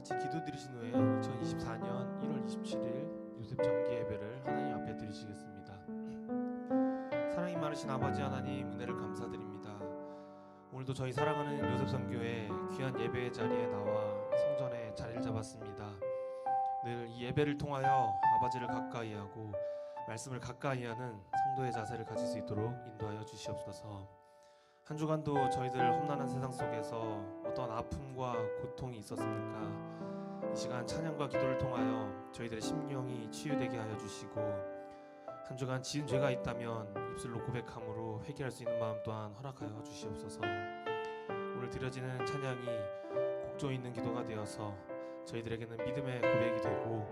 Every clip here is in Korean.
같이 기도드리신 후에 2024년 1월 27일 요셉 정기 예배를 하나님 앞에 드리시겠습니다. 사랑이 많으신 아버지 하나님, 은혜를 감사드립니다. 오늘도 저희 사랑하는 요셉 선교회 귀한 예배의 자리에 나와 성전에 자리를 잡았습니다. 늘 이 예배를 통하여 아버지를 가까이 하고 말씀을 가까이 하는 성도의 자세를 가질 수 있도록 인도하여 주시옵소서. 한 주간도 저희들 험난한 세상 속에서 어떤 아픔과 고통이 있었습니까? 이 시간 찬양과 기도를 통하여 저희들의 심령이 치유되게 하여 주시고, 한 주간 지은 죄가 있다면 입술로 고백함으로 회개할 수 있는 마음 또한 허락하여 주시옵소서. 오늘 드려지는 찬양이 곡조 있는 기도가 되어서 저희들에게는 믿음의 고백이 되고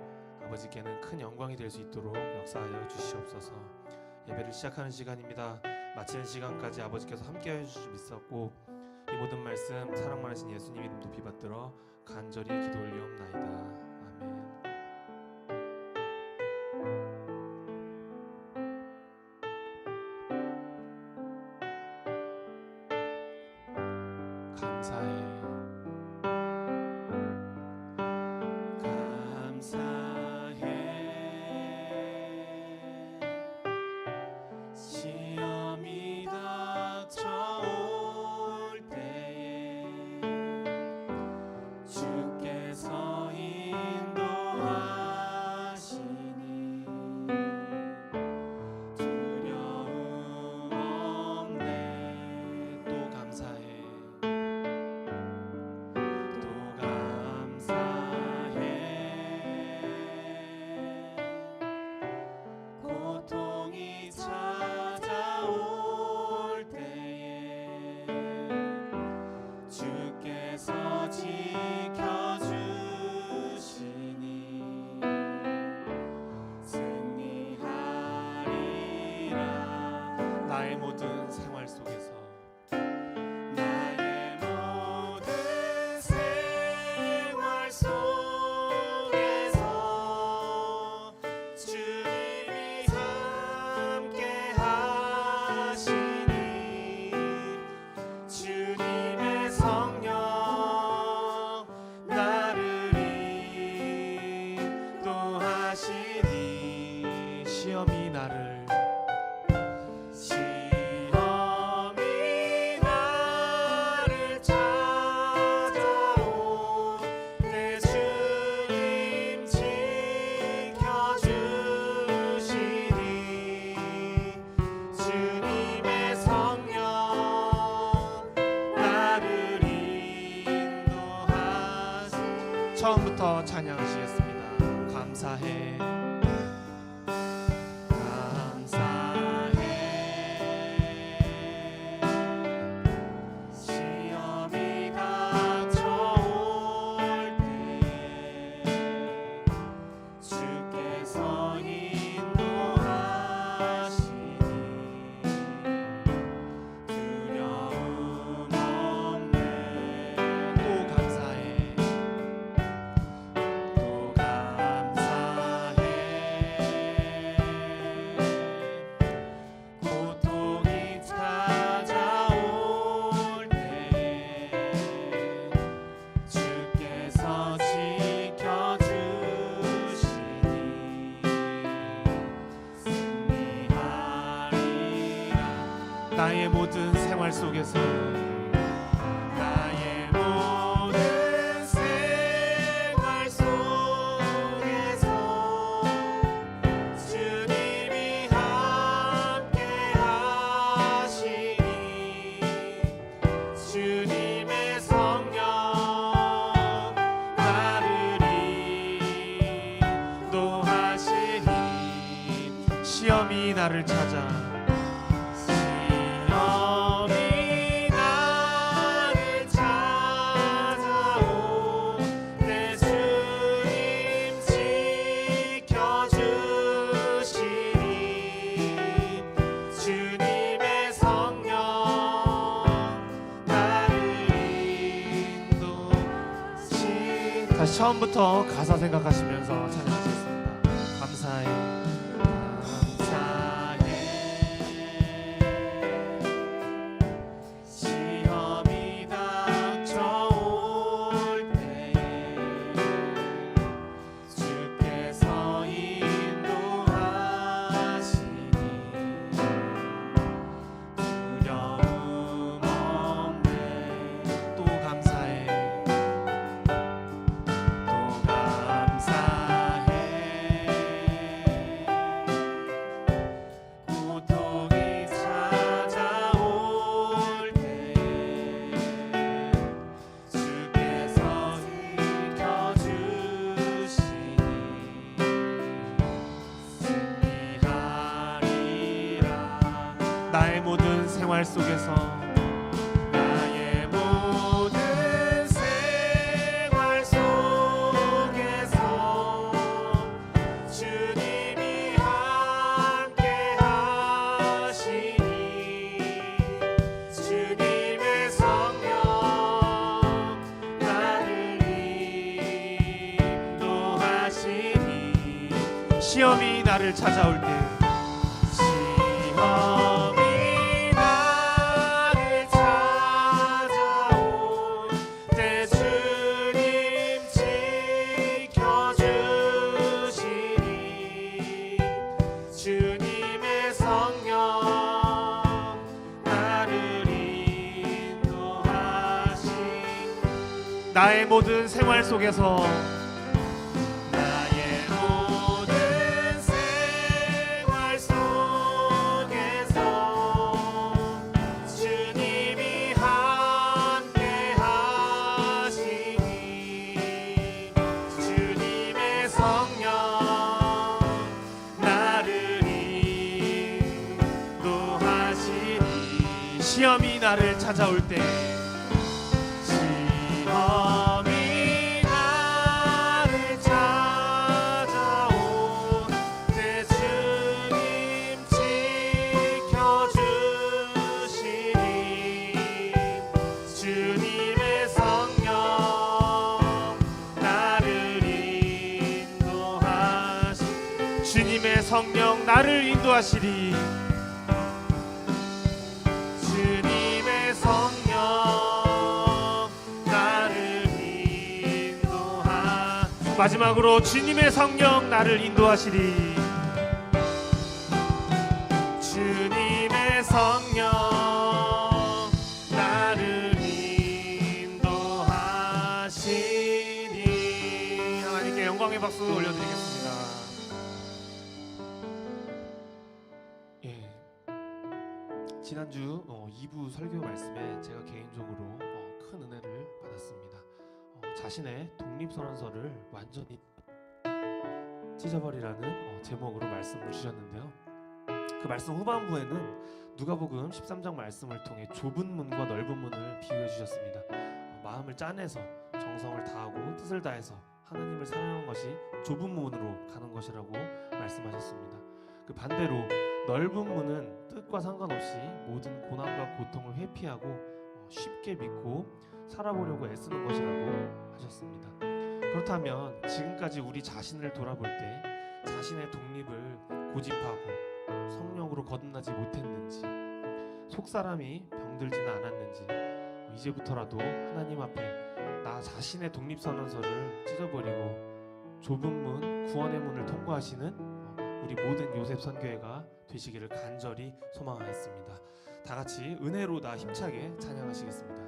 아버지께는 큰 영광이 될 수 있도록 역사하여 주시옵소서. 예배를 시작하는 시간입니다. 마치는 시간까지 아버지께서 함께하여 주실 수 있었고, 이 모든 말씀 사랑 많으신 예수님 이름 높이 받들어 간절히 기도 올리옵나이다. 아멘. 감사해. 시험이 닥쳐올 때에 주께서 인도하시니 두려움 없네. 또 감사해. 또 감사해. 고통이 찾아올 때에 주께서 지켜주시니 승리하리라. 나의 모든 생활 속에서, 나의 모든 생활 속에서 주님이 함께 하시니 주님의 성령 나를 인도하시니 시험이 나를 찾아올 때 주님 지켜주시니 주님의 성령 나를 인도하시니. 처음부터 찬양하시겠습니다. 감사해. 시험이 닥쳐올 때에 주께서 인도하시니 두려움 없네. 또 감사해. 또 감사해. 고통이 찾아올 때에 주께서 지켜주시니 승리하리라. 나의 모든 생활 속에서, 나의 모든 생활 속에서 주님이 함께 하시니 주님의 성령 나를 인도하시니 시험이 나를 찾아 찾아올 때 주님 지켜주시니 주님의 성령 나를 처음부터 가사 생각하시면서 찬양하시겠습니다. 감사해 감사해 시험이 닥쳐올 때에 주께서 인도하시니 두려움 없네. 또 감사해 고통이 찾아올 때에 주께서 지켜주시니 승리하리라. 나의 모든 생활 속에서 나의 모든 생활 속에서 주님이 함께 하시니 주님의 성령 나를 인도하시니 시험이 나를 찾아올 때 시험이 나를 찾아올 때 주님 지켜주시니 주님의 성령 나를 인도하시니 나의 모든 생활 속에서 나의 모든 생활 속에서 주님이 함께 하시니 주님의 성령 나를 인도하시니 시험이 나를 찾아올 때 시험이 나를 찾아올 때 주님 지켜주시니 주님의 성령 나를 인도하시니 주님의 성령 나를 인도하시리 주님의 성령 나를 인도하 마지막으로 주님의 성령 나를 인도하시리 주님의 성령 나를 인도하시니 하나님께 영광의 박수 올려드리겠습니다. 예. 지난주 2부 설교 말씀에 제가 개인적으로 큰 은혜를 받았습니다. 자신의 독립선언서를 완전히 찢어버리라는 제목으로 말씀을 주셨는데요. 그 말씀 후반부에는 누가복음 13장 말씀을 통해 좁은 문과 넓은 문을 비유해 주셨습니다. 마음을 짜내서 정성을 다하고 뜻을 다해서 하나님을 사랑하는 것이 좁은 문으로 가는 것이라고 말씀하셨습니다. 그 반대로 넓은 문은 뜻과 상관없이 모든 고난과 고통을 회피하고 쉽게 믿고 살아보려고 애쓰는 것이라고 하셨습니다. 그렇다면 지금까지 우리 자신을 돌아볼 때 자신의 독립을 고집하고 성령으로 거듭나지 못했는지, 속사람이 병들지는 않았는지, 이제부터라도 하나님 앞에 나 자신의 독립선언서를 찢어버리고 좁은 문, 구원의 문을 통과하시는 우리 모든 요셉 선교회가 되시기를 간절히 소망하겠습니다. 다 같이 은혜로 나 힘차게 찬양하시겠습니다.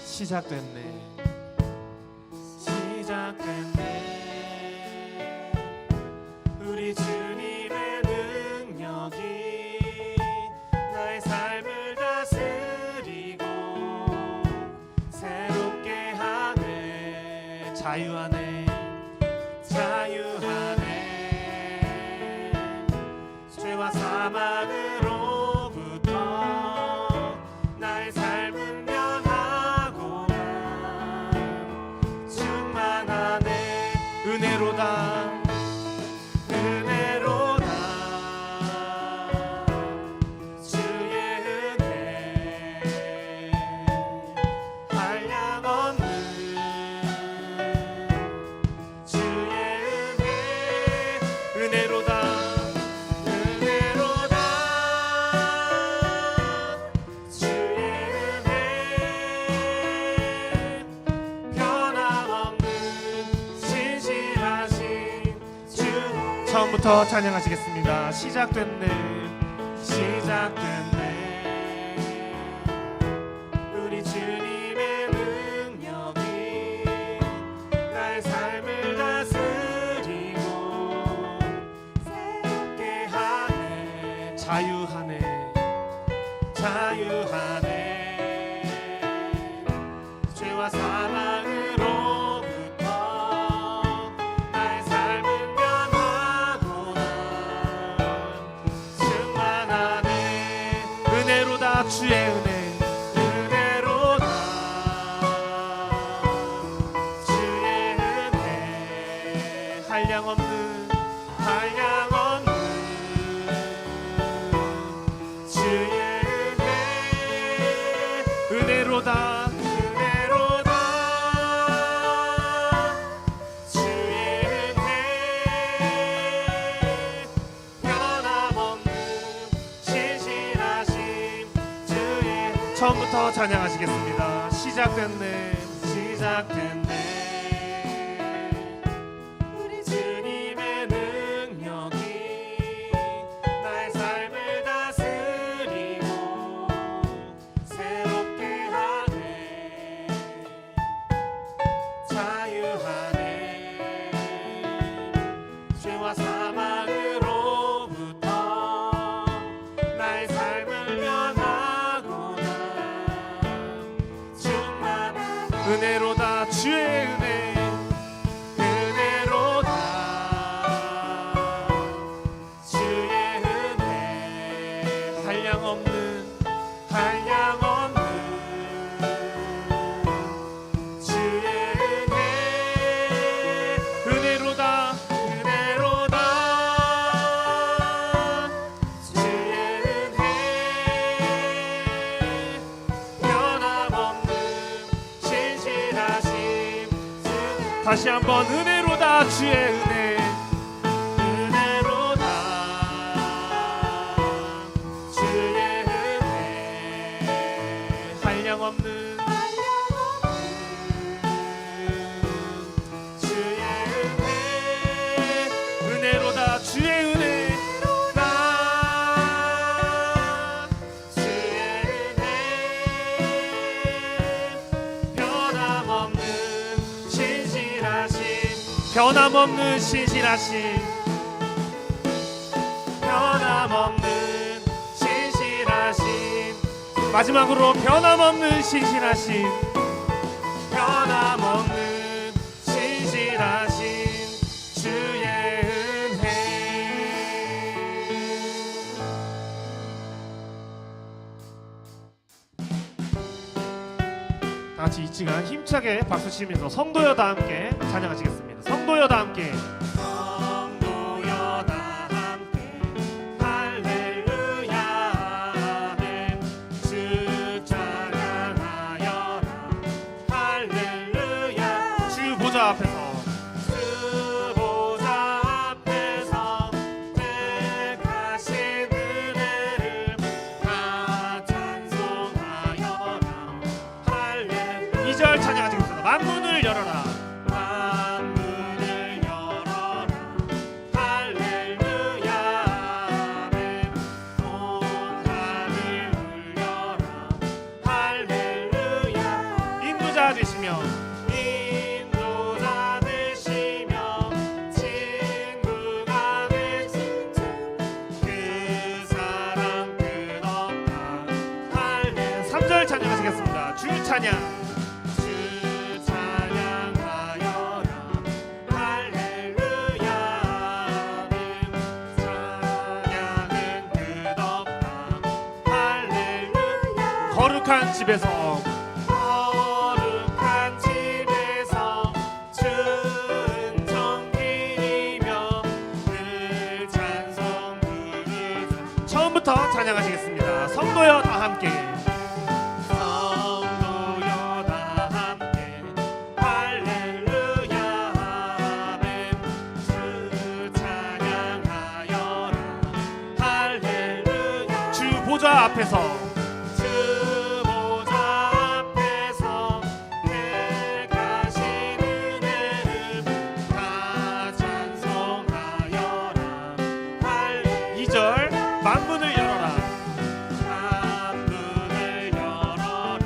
시작됐네 우리 주님의 능력이 나의 삶을 다스리고 새롭게 하네 자유하네 죄와 사망으로부터 나의 삶은 충만하구나 처음부터 찬양하시겠습니다. 시작됐네 우리 주님의 능력이 나의 삶을 다스리고 새롭게 하네 자유하네 죄와 사망으로부터 나의 삶은 변하구나 충만하네 은혜로다 주의 은혜로다 주의 은혜 한량없는 주의 은혜로다 처음부터 찬양하시겠습니다. 시작됐네 우리 주님의 능력이 나의 삶을 다스리고 새롭게 하네 자유하네 죄와 사망으로부터 나의 삶을 변하구나 은혜로다 주의 은혜로다 주의 은혜 한량없는 주의 은혜로다 주의 은혜 변함없는 다시 한번 은혜로다 주의 은혜로다 주의 은혜 한량없는 주의 은혜로다 주의 은혜로다 주의 은혜 변함없는 신실하신 마지막으로 변함없는 신실하신 주의 은혜 다같이 이 시간 힘차게 박수 치면서 성도여 다 함께 찬양하시겠습니다. 성도여 다 함께 할렐루야 아멘 주 찬양하여라 할렐루야 주 보좌 앞에서 택하신 은혜를 다 찬송하여라 할렐루야 2절 찬양하시겠습니다. 만문을 열어라 친구가 되신 그 사랑 끝없다 할렐루야 3절 찬양하시겠습니다. 주 찬양하여라 할렐루야 찬양은 끝없다 할렐루야 거룩한 집에서 처음부터 찬양하시겠습니다. 성도여 다 함께 할렐루야 아멘 주 찬양하여라 할렐루야 주 보좌 앞에서 택하신 은혜를 다 찬송하여라 만문을 열어라. 만문을 열어라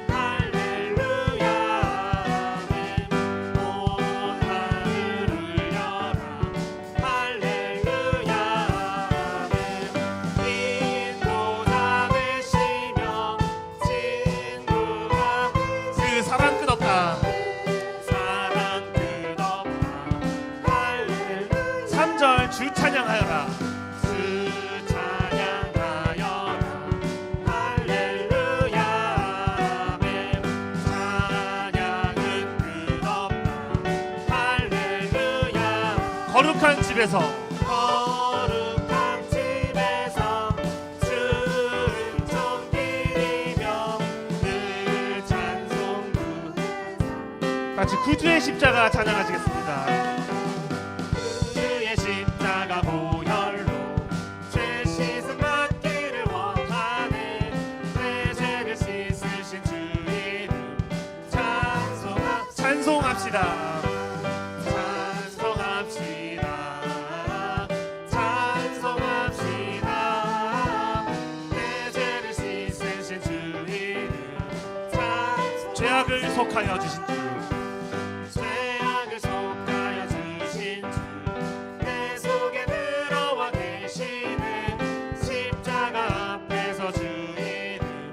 할렐루야 아멘 온 하늘을 열어라 할렐루야 아멘 인도자 되시며 친구가 그 사랑 끝없다. 사랑 끝없다 할렐루야 3절 주 찬양하여라. 주 찬양하여라 할렐루야 아멘 찬양은 끝없다 할렐루야 거룩한 집에서 거룩한 집에서 주를 섬기며 늘 찬송부 같이 구주의 십자가 찬양하시겠습니다. 주의 십자가 보혈로 죄 씻음 받기를 원하는 내 죄를 씻으신 주 이름 찬송합시다. 찬송합시다 찬송합시다 내 죄를 씻으신 주 이름 죄악을 속하여 주신 주. 죄악을 속하여 주신 주 내 속에 들어와 계시는 십자가 앞에서 주 이름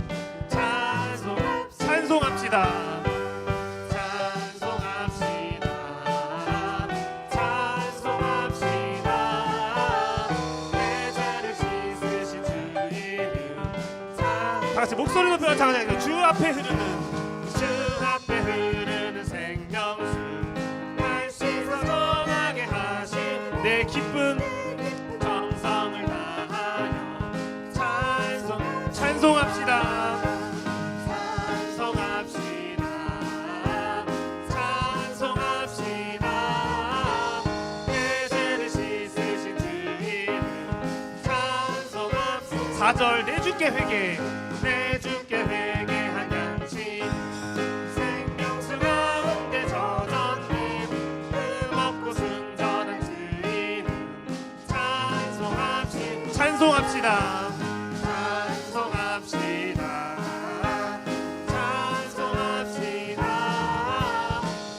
찬송합시다. 찬송합시다 찬송합시다 내 죄를 씻으신 주 이름 다 같이 목소리 높여 찬양해요. 주 앞에 흐르는 주 앞에 흐르는 생명수 날 씻어 정하게 하신 내 기쁜 정성을 다하여 찬송합시다. 찬송합시다 찬송합시다 내 죄를 씻으신 주 이름 찬송합시다 4절 내 주께 회개. 내 주께 회개한 양심 생명수 가운데 젖었네 흠없고 순전한 주 이름 찬송합시다 찬송합시다. 찬송합시다 찬송합시다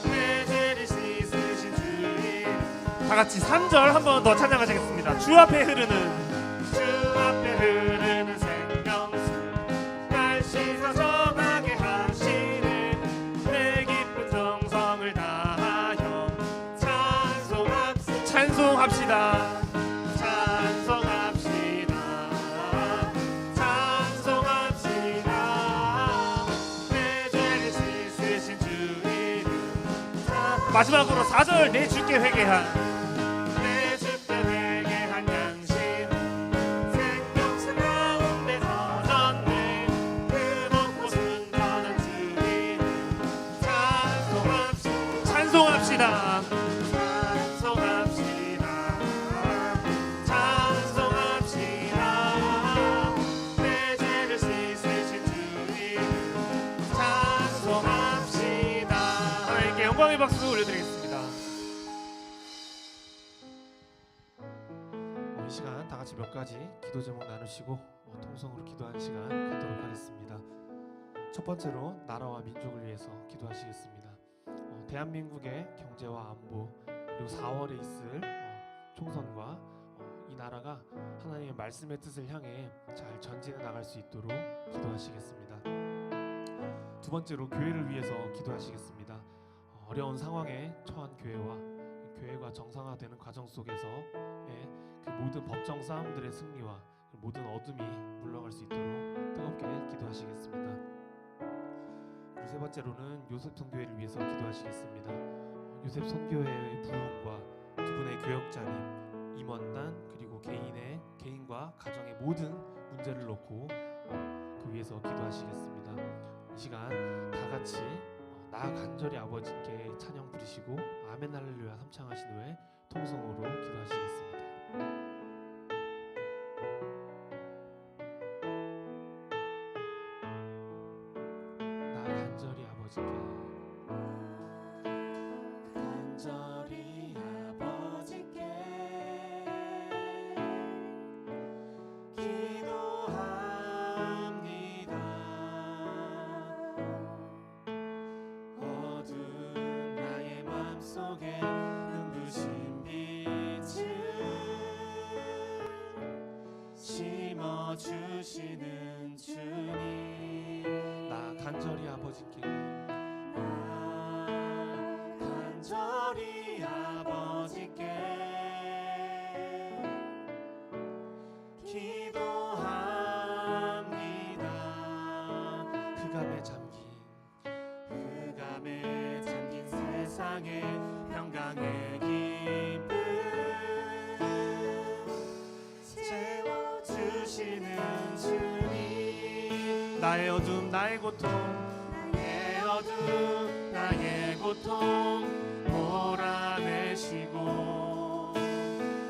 내 죄를 씻으신 주 이름 다 같이 3절 한 번 더 찬양하시겠습니다. 주 앞에 흐르는 주 앞에 흐르는 생명수 날 씻어 정하게 하시는 내 기쁜 정성을 다하여 찬송합시다 찬송합시다. 찬송합시다 찬송합시다 내 죄를 씻으신 주 이름 마지막으로 4절 내 주께 회개한 내 주께 회개한 양심 생명수 가운데 젖었네 흠없고 순전한 주 이름 찬송합시다 찬송합시다. 찬송합시다 내 죄를 씻으신 주 이름 찬송합시다 하나님께 영광의 박수 올려드리겠습니다. 이 시간 다 같이 몇 가지 기도 제목 나누시고 통성으로 기도하는 시간 갖도록 하겠습니다. 첫 번째로 나라와 민족을 위해서 기도하시겠습니다. 대한민국의 경제와 안보 그리고 4월에 있을 총선과 이 나라가 하나님의 말씀의 뜻을 향해 잘 전진해 나갈 수 있도록 기도하시겠습니다. 두 번째로 교회를 위해서 기도하시겠습니다. 어려운 상황에 처한 교회가 정상화되는 과정 속에서의 그 모든 법정 싸움들의 승리와 그 모든 어둠이 물러갈 수 있도록 뜨겁게 기도하시겠습니다. 그리고 세 번째로는 요셉 선교회를 위해서 기도하시겠습니다. 요셉 선교회의 부흥과 두 분의 교역자님, 임원단 그리고 개인과 가정의 모든 문제를 놓고 그 위해서 기도하시겠습니다. 이 시간 다 같이 나 간절히 아버지께 찬양 부르시고 아멘 할렐루야 삼창하신 후에 통성으로 기도하시겠습니다. 나 간절히 아버지께 간절히 아버지께 힘입어 주시는 주님 나 간절히 아버지께 간절히 아버지께 기도합니다. 흑암에 잠긴 세상에 평강의 기쁨 채워주시는 주님 나의 어둠 나의 고통 나의 고통 몰아내시고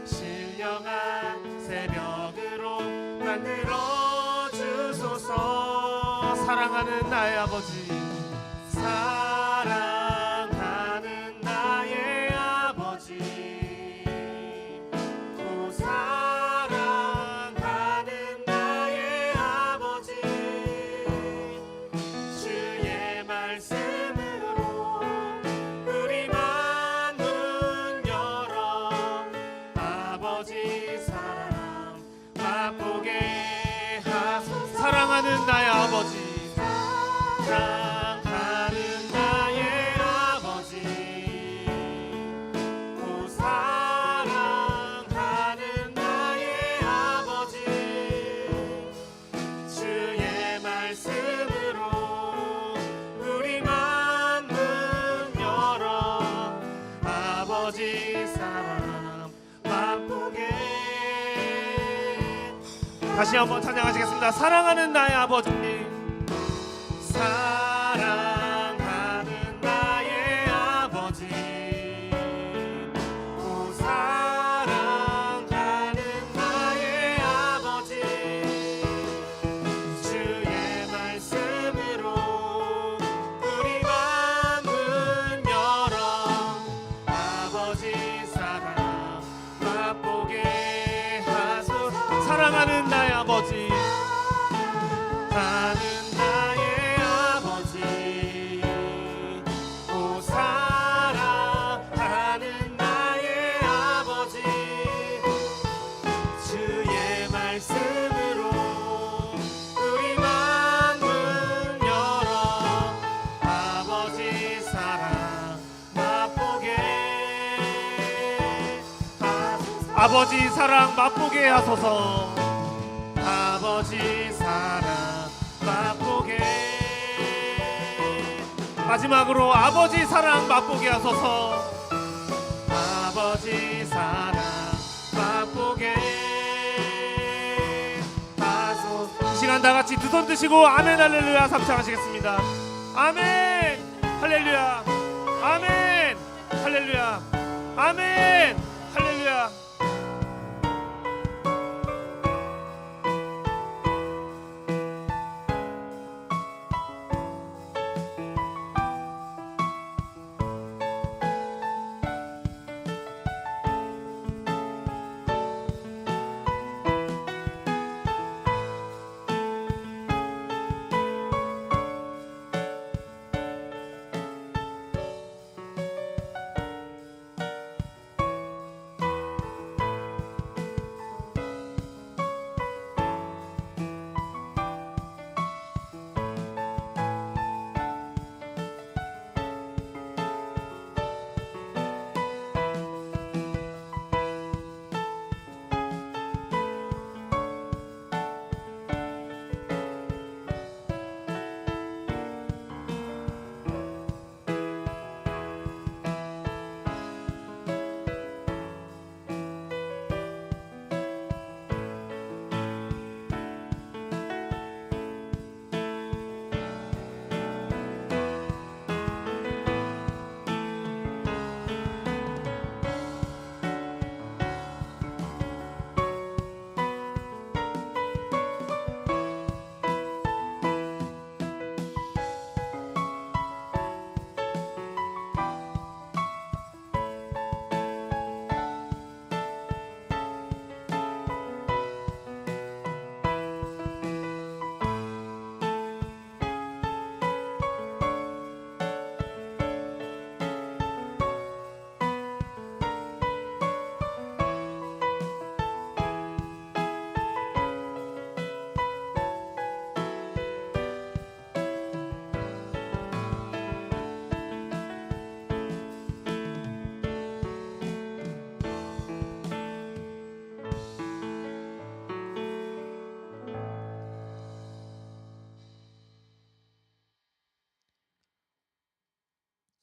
신령한 새벽으로 만들어 주소서. 사랑하는 나의 아버지 사랑하는 나의 아버지 또 사랑하는 나의 아버지 주의 말씀으로 우리만 문 열어 아버지 사랑 맛보게 하소서. 사랑하는 나의 아버지 사랑하는 나의 아버지 또 사랑하는 나의 아버지 주의 말씀으로 우리만 문 열어 아버지 사랑 맛보게. 다시 한번 찬양하시겠습니다. 사랑하는 나의 아버지 사랑하는 나의 아버지 또 사랑하는 나의 아버지 주의 말씀으로 우리만 문 열어 아버지 사랑 맛보게 하소서. 사랑하는 나의 아버지 나는 나의 아버지 또 사랑하는 나의 아버지 주의 말씀으로 우리만 문 열어 아버지 사랑 맛보게 하소서. 아버지 사랑 맛보게 하소서. 아버지 사랑 맛보게. 마지막으로 아버지 사랑 맛보게 하소서. 아버지 사랑 맛보게 하소서. 이 시간 다 같이 두 손 드시고 아멘 할렐루야 삼창하시겠습니다. 아멘 할렐루야 아멘 할렐루야 아멘 할렐루야.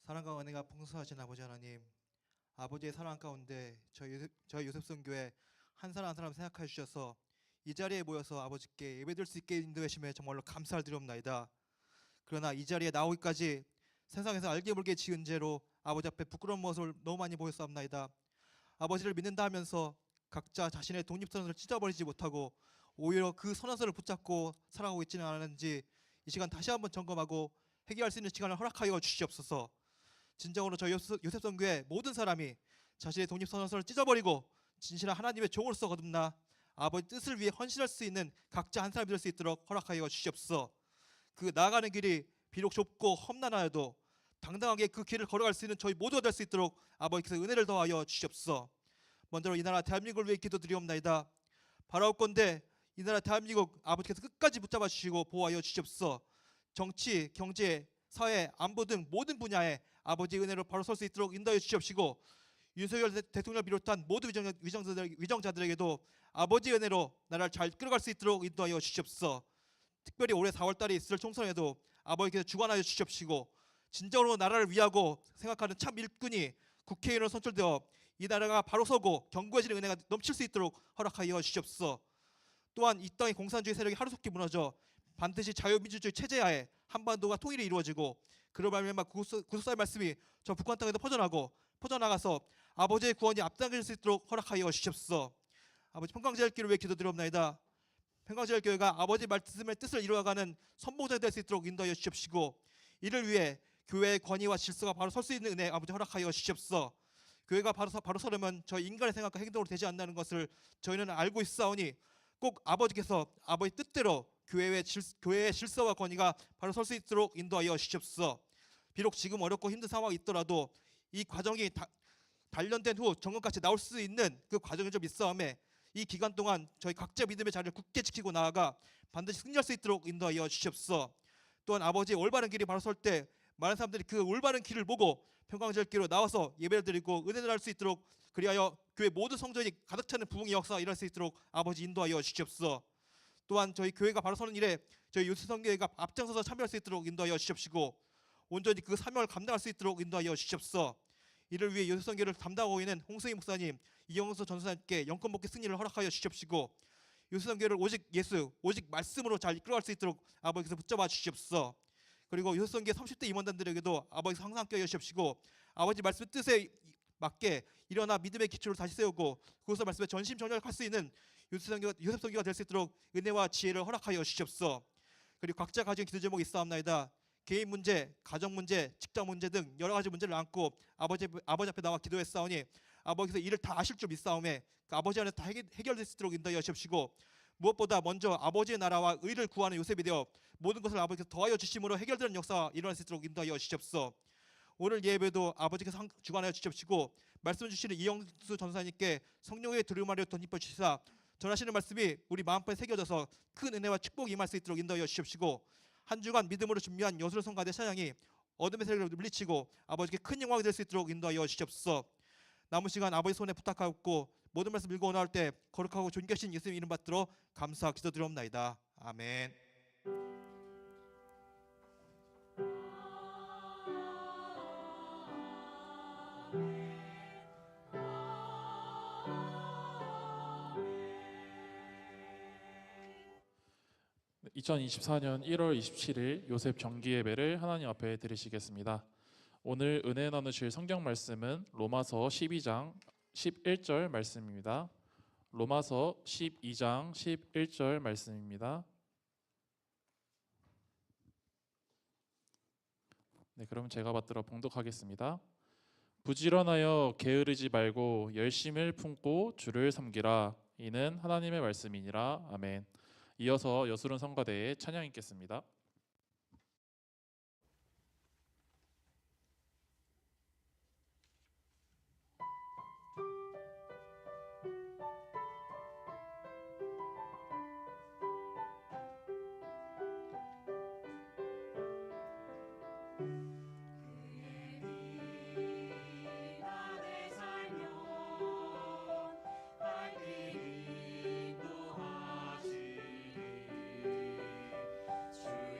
사랑과 은혜가 풍성하신 아버지 하나님, 아버지의 사랑 가운데 저희 요셉선교회 한 사람 한 사람 생각해 주셔서 이 자리에 모여서 아버지께 예배드릴 수 있게 인도해 주심에 정말로 감사를 드리옵나이다. 그러나 이 자리에 나오기까지 세상에서 알게 모르게 지은 죄로 아버지 앞에 부끄러운 모습을 너무 많이 보였사옵나이다. 아버지를 믿는다 하면서 각자 자신의 독립선언을 찢어버리지 못하고 오히려 그 선언서를 붙잡고 살아가고 있지는 않았는지 이 시간 다시 한번 점검하고 회개할 수 있는 시간을 허락하여 주시옵소서. 진정으로 저희 요셉선교회 모든 사람이 자신의 독립선언서를 찢어버리고 진실한 하나님의 종으로서 거듭나 아버지 뜻을 위해 헌신할 수 있는 각자 한 사람이 될 수 있도록 허락하여 주시옵소서. 그 나아가는 길이 비록 좁고 험난하여도 당당하게 그 길을 걸어갈 수 있는 저희 모두가 될 수 있도록 아버지께서 은혜를 더하여 주시옵소서. 먼저 이 나라 대한민국을 위해 기도드리옵나이다. 바라옵건대 이 나라 대한민국 아버지께서 끝까지 붙잡아 주시고 보호하여 주시옵소서. 정치, 경제, 사회, 안보 등 모든 분야에 아버지의 은혜로 바로 설 수 있도록 인도하여 주시옵시고 윤석열 대통령을 비롯한 모든 위정자들에게도 아버지의 은혜로 나라를 잘 끌어갈 수 있도록 인도하여 주시옵소서. 특별히 올해 4월달에 있을 총선에도 아버지께서 주관하여 주시옵시고 진정으로 나라를 위하고 생각하는 참 일꾼이 국회의원으로 선출되어 이 나라가 바로 서고 견고해지는 은혜가 넘칠 수 있도록 허락하여 주시옵소서. 또한 이 땅의 공산주의 세력이 하루속히 무너져 반드시 자유민주주의 체제하에 한반도가 통일이 이루어지고 그로 말미암아 구속사의 말씀이 저 북한 땅에도 퍼져나가서 아버지의 구원이 앞당길 수 있도록 허락하여 주시옵소서. 아버지 평강제일교회를 위해 기도드리옵나이다. 평강제일교회가 아버지 말씀의 뜻을 이루어가는 선봉자가 될 수 있도록 인도하여 주시옵시고 이를 위해 교회의 권위와 질서가 바로 설 수 있는 은혜 아버지 허락하여 주시옵소서. 교회가 바로 서려면 저희 인간의 생각과 행동으로 되지 않는다는 것을 저희는 알고 있사오니 꼭 아버지께서 아버지 뜻대로 교회의 질서와 권위가 바로 설 수 있도록 인도하여 주시옵소서. 비록 지금 어렵고 힘든 상황이 있더라도 이 과정이 단련된 후 정금같이 나올 수 있는 그 과정이 좀 있사오매 이 기간 동안 저희 각자 믿음의 자리를 굳게 지키고 나아가 반드시 승리할 수 있도록 인도하여 주시옵소서. 또한 아버지의 올바른 길이 바로 설 때 많은 사람들이 그 올바른 길을 보고 평강제일교회로 나와서 예배를 드리고 은혜를 할 수 있도록 그리하여 교회 모든 성전이 가득 차는 부흥의 역사가 일어날 수 있도록 아버지 인도하여 주시옵소서. 또한 저희 교회가 바로 서는 일에 저희 요셉선교회가 앞장서서 참여할 수 있도록 인도하여 주시옵시고 온전히 그 사명을 감당할 수 있도록 인도하여 주시옵소서. 이를 위해 요셉선교회를 담당하고 있는 홍승희 목사님, 이영수 전사님께 영권 복귀 승리를 허락하여 주시옵시고 요셉선교회를 오직 예수, 오직 말씀으로 잘 이끌어갈 수 있도록 아버지께서 붙잡아 주시옵소서. 그리고 요셉선교회 30대 임원단들에게도 아버지께서 항상 함께 주시옵시고 아버지 말씀 뜻에 맞게 일어나 믿음의 기초를 다시 세우고 그것을 말씀에 전심전력할 수 있는 요셉선교가 될 수 있도록 은혜와 지혜를 허락하여 주시옵소서. 그리고 각자 가진 기도 제목이 있사옵나이다. 개인 문제, 가정 문제, 직장 문제 등 여러 가지 문제를 안고 아버지 앞에 나와 기도했사오니 아버지께서 이를 다 아실 줄 믿사오매 그 아버지 안에서 다 해결될 수 있도록 인도하여 주시옵시고 무엇보다 먼저 아버지의 나라와 의를 구하는 요셉이 되어 모든 것을 아버지께서 더하여 주심으로 해결되는 역사가 일어날 수 있도록 인도하여 주시옵소서. 오늘 예배도 아버지께서 주관하여 주시옵시고 말씀 주시는 이영수 전사님께 성령의 두루마리로 덧입혀 주시사 전하시는 말씀이 우리 마음판에 새겨져서 큰 은혜와 축복이 임할 수 있도록 인도하여 주시옵시고 한 주간 믿음으로 준비한 여수를 성가대 찬양이 어둠의 세력을 물리치고 아버지께 큰 영광이 될 수 있도록 인도하여 주시옵소서. 남은 시간 아버지 손에 부탁하고 모든 말씀 읽고 나올 때 거룩하고 존귀하신 예수님 이름 받들어 감사 기도드리옵나이다. 아멘. 네, 2024년 1월 27일 요셉 정기 예배를 하나님 앞에 드리시겠습니다. 오늘 은혜 나누실 성경 말씀은 로마서 12장 11절 말씀입니다. 로마서 12장 11절 말씀입니다. 네, 그럼 제가 받들어 봉독하겠습니다. 부지런하여 게으르지 말고 열심을 품고 주를 섬기라. 이는 하나님의 말씀이니라. 아멘. 이어서 여수론 성가대의 찬양 읽겠습니다. 주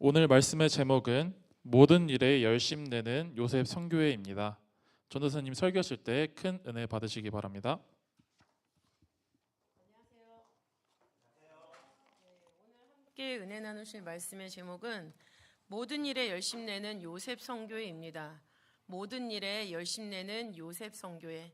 오늘 말씀의 제목은 모든 일에 열심 내는 요셉 선교회입니다. 전도사님 설교하실 때 큰 은혜 받으시기 바랍니다. 함께 은혜 나누실 말씀의 제목은 모든 일에 열심 내는 요셉 선교회입니다. 모든 일에 열심 내는 요셉 선교회.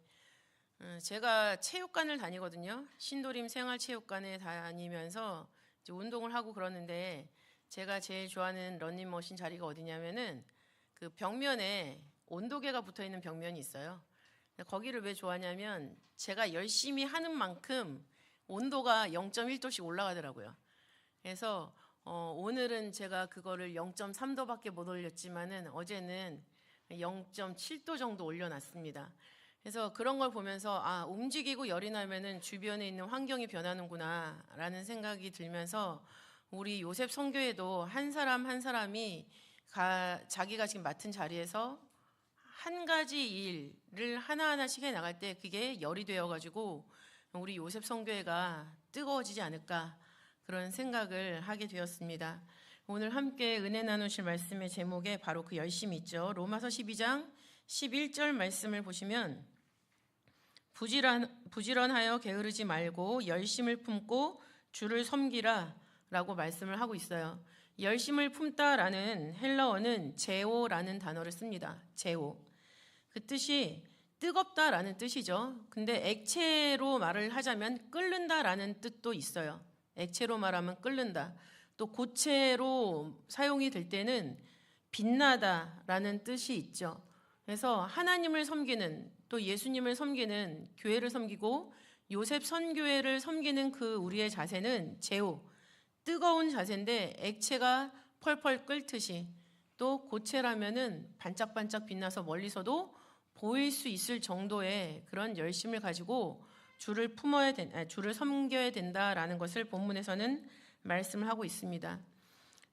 제가 체육관을 다니거든요. 신도림 생활체육관에 다니면서 이제 운동을 하고 그러는데 제가 제일 좋아하는 런닝머신 자리가 어디냐면은 그 벽면에 온도계가 붙어 있는 벽면이 있어요. 거기를 왜 좋아하냐면 제가 열심히 하는 만큼 온도가 0.1도씩 올라가더라고요. 그래서 오늘은 제가 그거를 0.3도밖에 못 올렸지만은 어제는 0.7도 정도 올려놨습니다. 그래서 그런 걸 보면서 움직이고 열이 나면은 주변에 있는 환경이 변하는구나라는 생각이 들면서 우리 요셉 선교회도 한 사람 한 사람이 자기가 지금 맡은 자리에서 한 가지 일을 하나하나씩 해 나갈 때 그게 열이 되어가지고 우리 요셉 선교회가 뜨거워지지 않을까 그런 생각을 하게 되었습니다. 오늘 함께 은혜 나누실 말씀의 제목에 바로 그 열심이 있죠. 로마서 12장 11절 말씀을 보시면 부지런하여 게으르지 말고 열심을 품고 주를 섬기라 라고 말씀을 하고 있어요. 열심을 품다라는 헬라어는 제오라는 단어를 씁니다. 제오. 그 뜻이 뜨겁다라는 뜻이죠. 근데 액체로 말을 하자면 끓는다라는 뜻도 있어요. 액체로 말하면 끓는다. 또 고체로 사용이 될 때는 빛나다라는 뜻이 있죠. 그래서 하나님을 섬기는 또 예수님을 섬기는 교회를 섬기고 요셉 선교회를 섬기는 그 우리의 자세는 제오, 뜨거운 자세인데 액체가 펄펄 끓듯이 또 고체라면은 반짝반짝 빛나서 멀리서도 보일 수 있을 정도의 그런 열심을 가지고 주를 섬겨야 된다라는 것을 본문에서는 말씀을 하고 있습니다.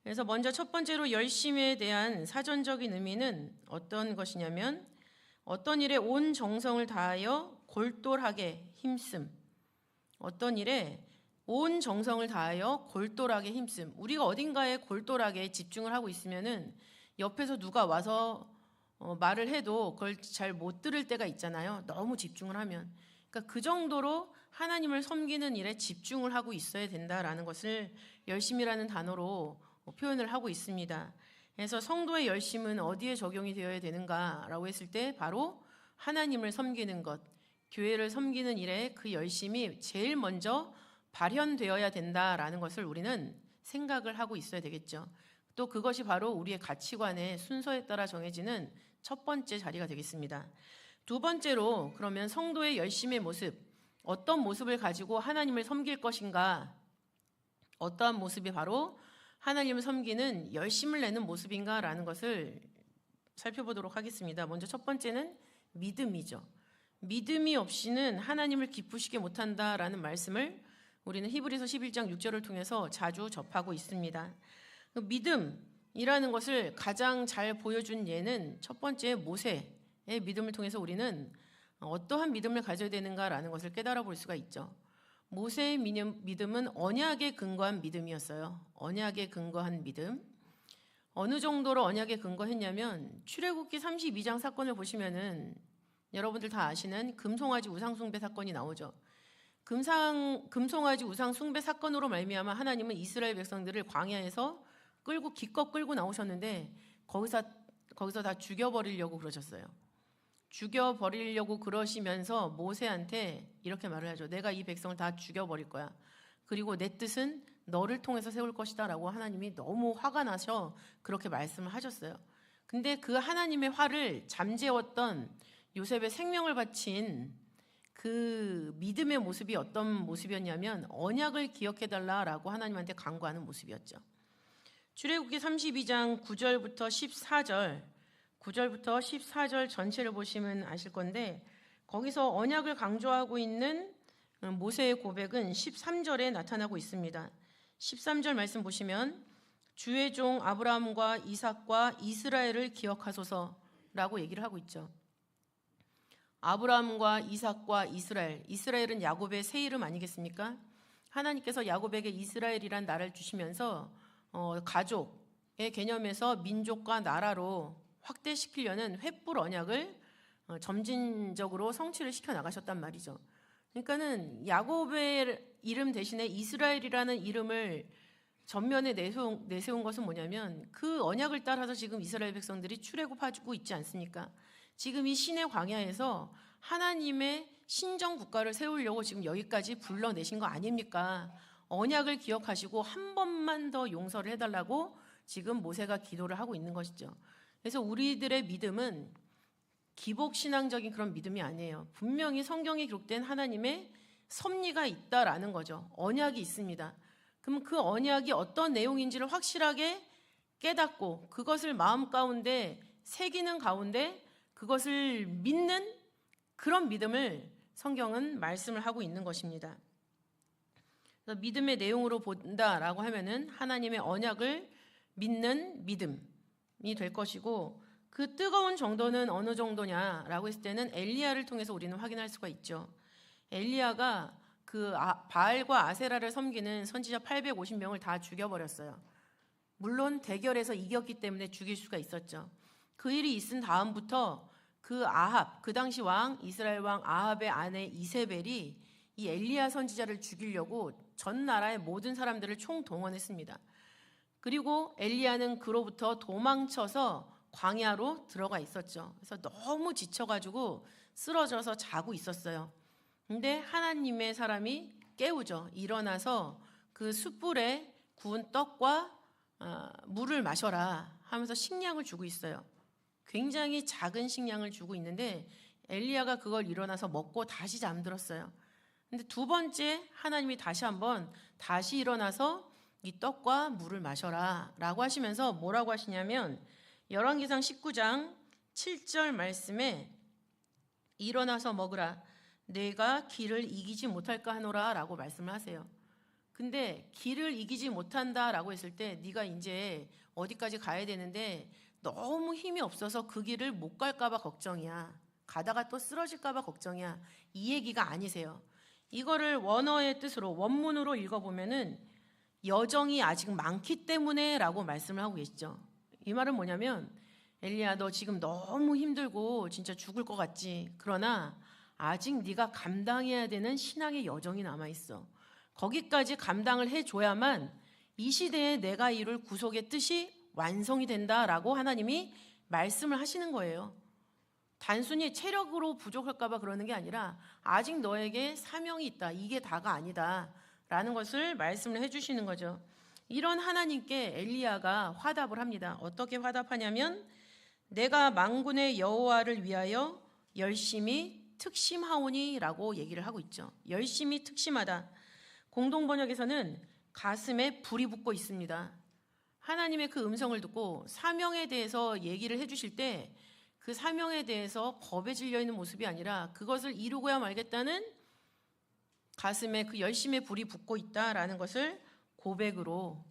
그래서 먼저 첫 번째로 열심에 대한 사전적인 의미는 어떤 것이냐면 어떤 일에 온 정성을 다하여 골똘하게 힘씀. 어떤 일에 온 정성을 다하여 골똘하게 힘씀. 우리가 어딘가에 골똘하게 집중을 하고 있으면은 옆에서 누가 와서 말을 해도 그걸 잘 못 들을 때가 있잖아요. 너무 집중을 하면. 그러니까 그 정도로 하나님을 섬기는 일에 집중을 하고 있어야 된다라는 것을 열심이라는 단어로 표현을 하고 있습니다. 그래서 성도의 열심은 어디에 적용이 되어야 되는가라고 했을 때 바로 하나님을 섬기는 것, 교회를 섬기는 일에 그 열심이 제일 먼저 발현되어야 된다라는 것을 우리는 생각을 하고 있어야 되겠죠. 또 그것이 바로 우리의 가치관의 순서에 따라 정해지는 첫 번째 자리가 되겠습니다. 두 번째로 그러면 성도의 열심의 모습, 어떤 모습을 가지고 하나님을 섬길 것인가, 어떠한 모습이 바로 하나님을 섬기는 열심을 내는 모습인가라는 것을 살펴보도록 하겠습니다. 먼저 첫 번째는 믿음이죠. 믿음이 없이는 하나님을 기쁘시게 못한다라는 말씀을 우리는 히브리서 11장 6절을 통해서 자주 접하고 있습니다. 그 믿음이라는 것을 가장 잘 보여준 예는 첫 번째 모세의 믿음을 통해서 우리는 어떠한 믿음을 가져야 되는가라는 것을 깨달아 볼 수가 있죠. 모세의 믿음은 언약에 근거한 믿음이었어요. 언약에 근거한 믿음. 어느 정도로 언약에 근거했냐면 출애굽기 32장 사건을 보시면은 여러분들 다 아시는 금송아지 우상숭배 사건이 나오죠. 금송아지 우상숭배 사건으로 말미암아 하나님은 이스라엘 백성들을 광야에서 기껏 끌고 나오셨는데 거기서 다 죽여버리려고 그러셨어요. 죽여버리려고 그러시면서 모세한테 이렇게 말을 하죠. 내가 이 백성을 다 죽여버릴 거야. 그리고 내 뜻은 너를 통해서 세울 것이다 라고 하나님이 너무 화가 나셔 그렇게 말씀을 하셨어요. 근데 그 하나님의 화를 잠재웠던 요셉의 생명을 바친 그 믿음의 모습이 어떤 모습이었냐면 언약을 기억해달라라고 하나님한테 간구하는 모습이었죠. 출애굽기 32장 9절부터 14절 전체를 보시면 아실 건데 거기서 언약을 강조하고 있는 모세의 고백은 13절에 나타나고 있습니다. 13절 말씀 보시면 주의 종 아브라함과 이삭과 이스라엘을 기억하소서라고 얘기를 하고 있죠. 아브라함과 이삭과 이스라엘은 야곱의 새 이름 아니겠습니까? 하나님께서 야곱에게 이스라엘이란 나라를 주시면서 가족의 개념에서 민족과 나라로 확대시키려는 횃불 언약을 점진적으로 성취를 시켜 나가셨단 말이죠. 그러니까는 야곱의 이름 대신에 이스라엘이라는 이름을 전면에 내세운 것은 뭐냐면 그 언약을 따라서 지금 이스라엘 백성들이 출애굽하고 있지 않습니까? 지금 이 신의 광야에서 하나님의 신정 국가를 세우려고 지금 여기까지 불러내신 거 아닙니까? 언약을 기억하시고 한 번만 더 용서를 해달라고 지금 모세가 기도를 하고 있는 것이죠. 그래서 우리들의 믿음은 기복신앙적인 그런 믿음이 아니에요. 분명히 성경에 기록된 하나님의 섭리가 있다라는 거죠. 언약이 있습니다. 그럼 그 언약이 어떤 내용인지를 확실하게 깨닫고 그것을 마음 가운데 새기는 가운데 그것을 믿는 그런 믿음을 성경은 말씀을 하고 있는 것입니다. 그래서 믿음의 내용으로 본다라고 하면은 하나님의 언약을 믿는 믿음이 될 것이고 그 뜨거운 정도는 어느 정도냐라고 했을 때는 엘리야를 통해서 우리는 확인할 수가 있죠. 엘리야가 그 바알과 아세라를 섬기는 선지자 850명을 다 죽여버렸어요. 물론 대결에서 이겼기 때문에 죽일 수가 있었죠. 그 일이 있은 다음부터 그 당시 왕 이스라엘 왕 아합의 아내 이세벨이 이 엘리야 선지자를 죽이려고 전 나라의 모든 사람들을 총동원했습니다. 그리고 엘리야는 그로부터 도망쳐서 광야로 들어가 있었죠. 그래서 너무 지쳐가지고 쓰러져서 자고 있었어요. 근데 하나님의 사람이 깨우죠. 일어나서 그 숯불에 구운 떡과 물을 마셔라 하면서 식량을 주고 있어요. 굉장히 작은 식량을 주고 있는데 엘리야가 그걸 일어나서 먹고 다시 잠들었어요. 근데 두 번째 하나님이 다시 일어나서 이 떡과 물을 마셔라 라고 하시면서 뭐라고 하시냐면 열왕기상 19장 7절 말씀에 일어나서 먹으라 내가 길을 이기지 못할까 하노라 라고 말씀을 하세요. 근데 길을 이기지 못한다라고 했을 때 네가 이제 어디까지 가야 되는데 너무 힘이 없어서 그 길을 못 갈까 봐 걱정이야. 가다가 또 쓰러질까 봐 걱정이야. 이 얘기가 아니세요. 이거를 원어의 뜻으로 원문으로 읽어보면은 여정이 아직 많기 때문에 라고 말씀을 하고 계시죠. 이 말은 뭐냐면 엘리야 너 지금 너무 힘들고 진짜 죽을 것 같지. 그러나 아직 네가 감당해야 되는 신앙의 여정이 남아 있어. 거기까지 감당을 해줘야만 이 시대에 내가 이룰 구속의 뜻이 완성이 된다라고 하나님이 말씀을 하시는 거예요. 단순히 체력으로 부족할까 봐 그러는 게 아니라 아직 너에게 사명이 있다. 이게 다가 아니다. 라는 것을 말씀을 해주시는 거죠. 이런 하나님께 엘리야가 화답을 합니다. 어떻게 화답하냐면 내가 만군의 여호와를 위하여 열심히 특심하오니라고 얘기를 하고 있죠. 열심히 특심하다. 공동번역에서는 가슴에 불이 붙고 있습니다. 하나님의 그 음성을 듣고 사명에 대해서 얘기를 해주실 때 그 사명에 대해서 겁에 질려 있는 모습이 아니라 그것을 이루고야 말겠다는 가슴에 그 열심의 불이 붙고 있다라는 것을 고백으로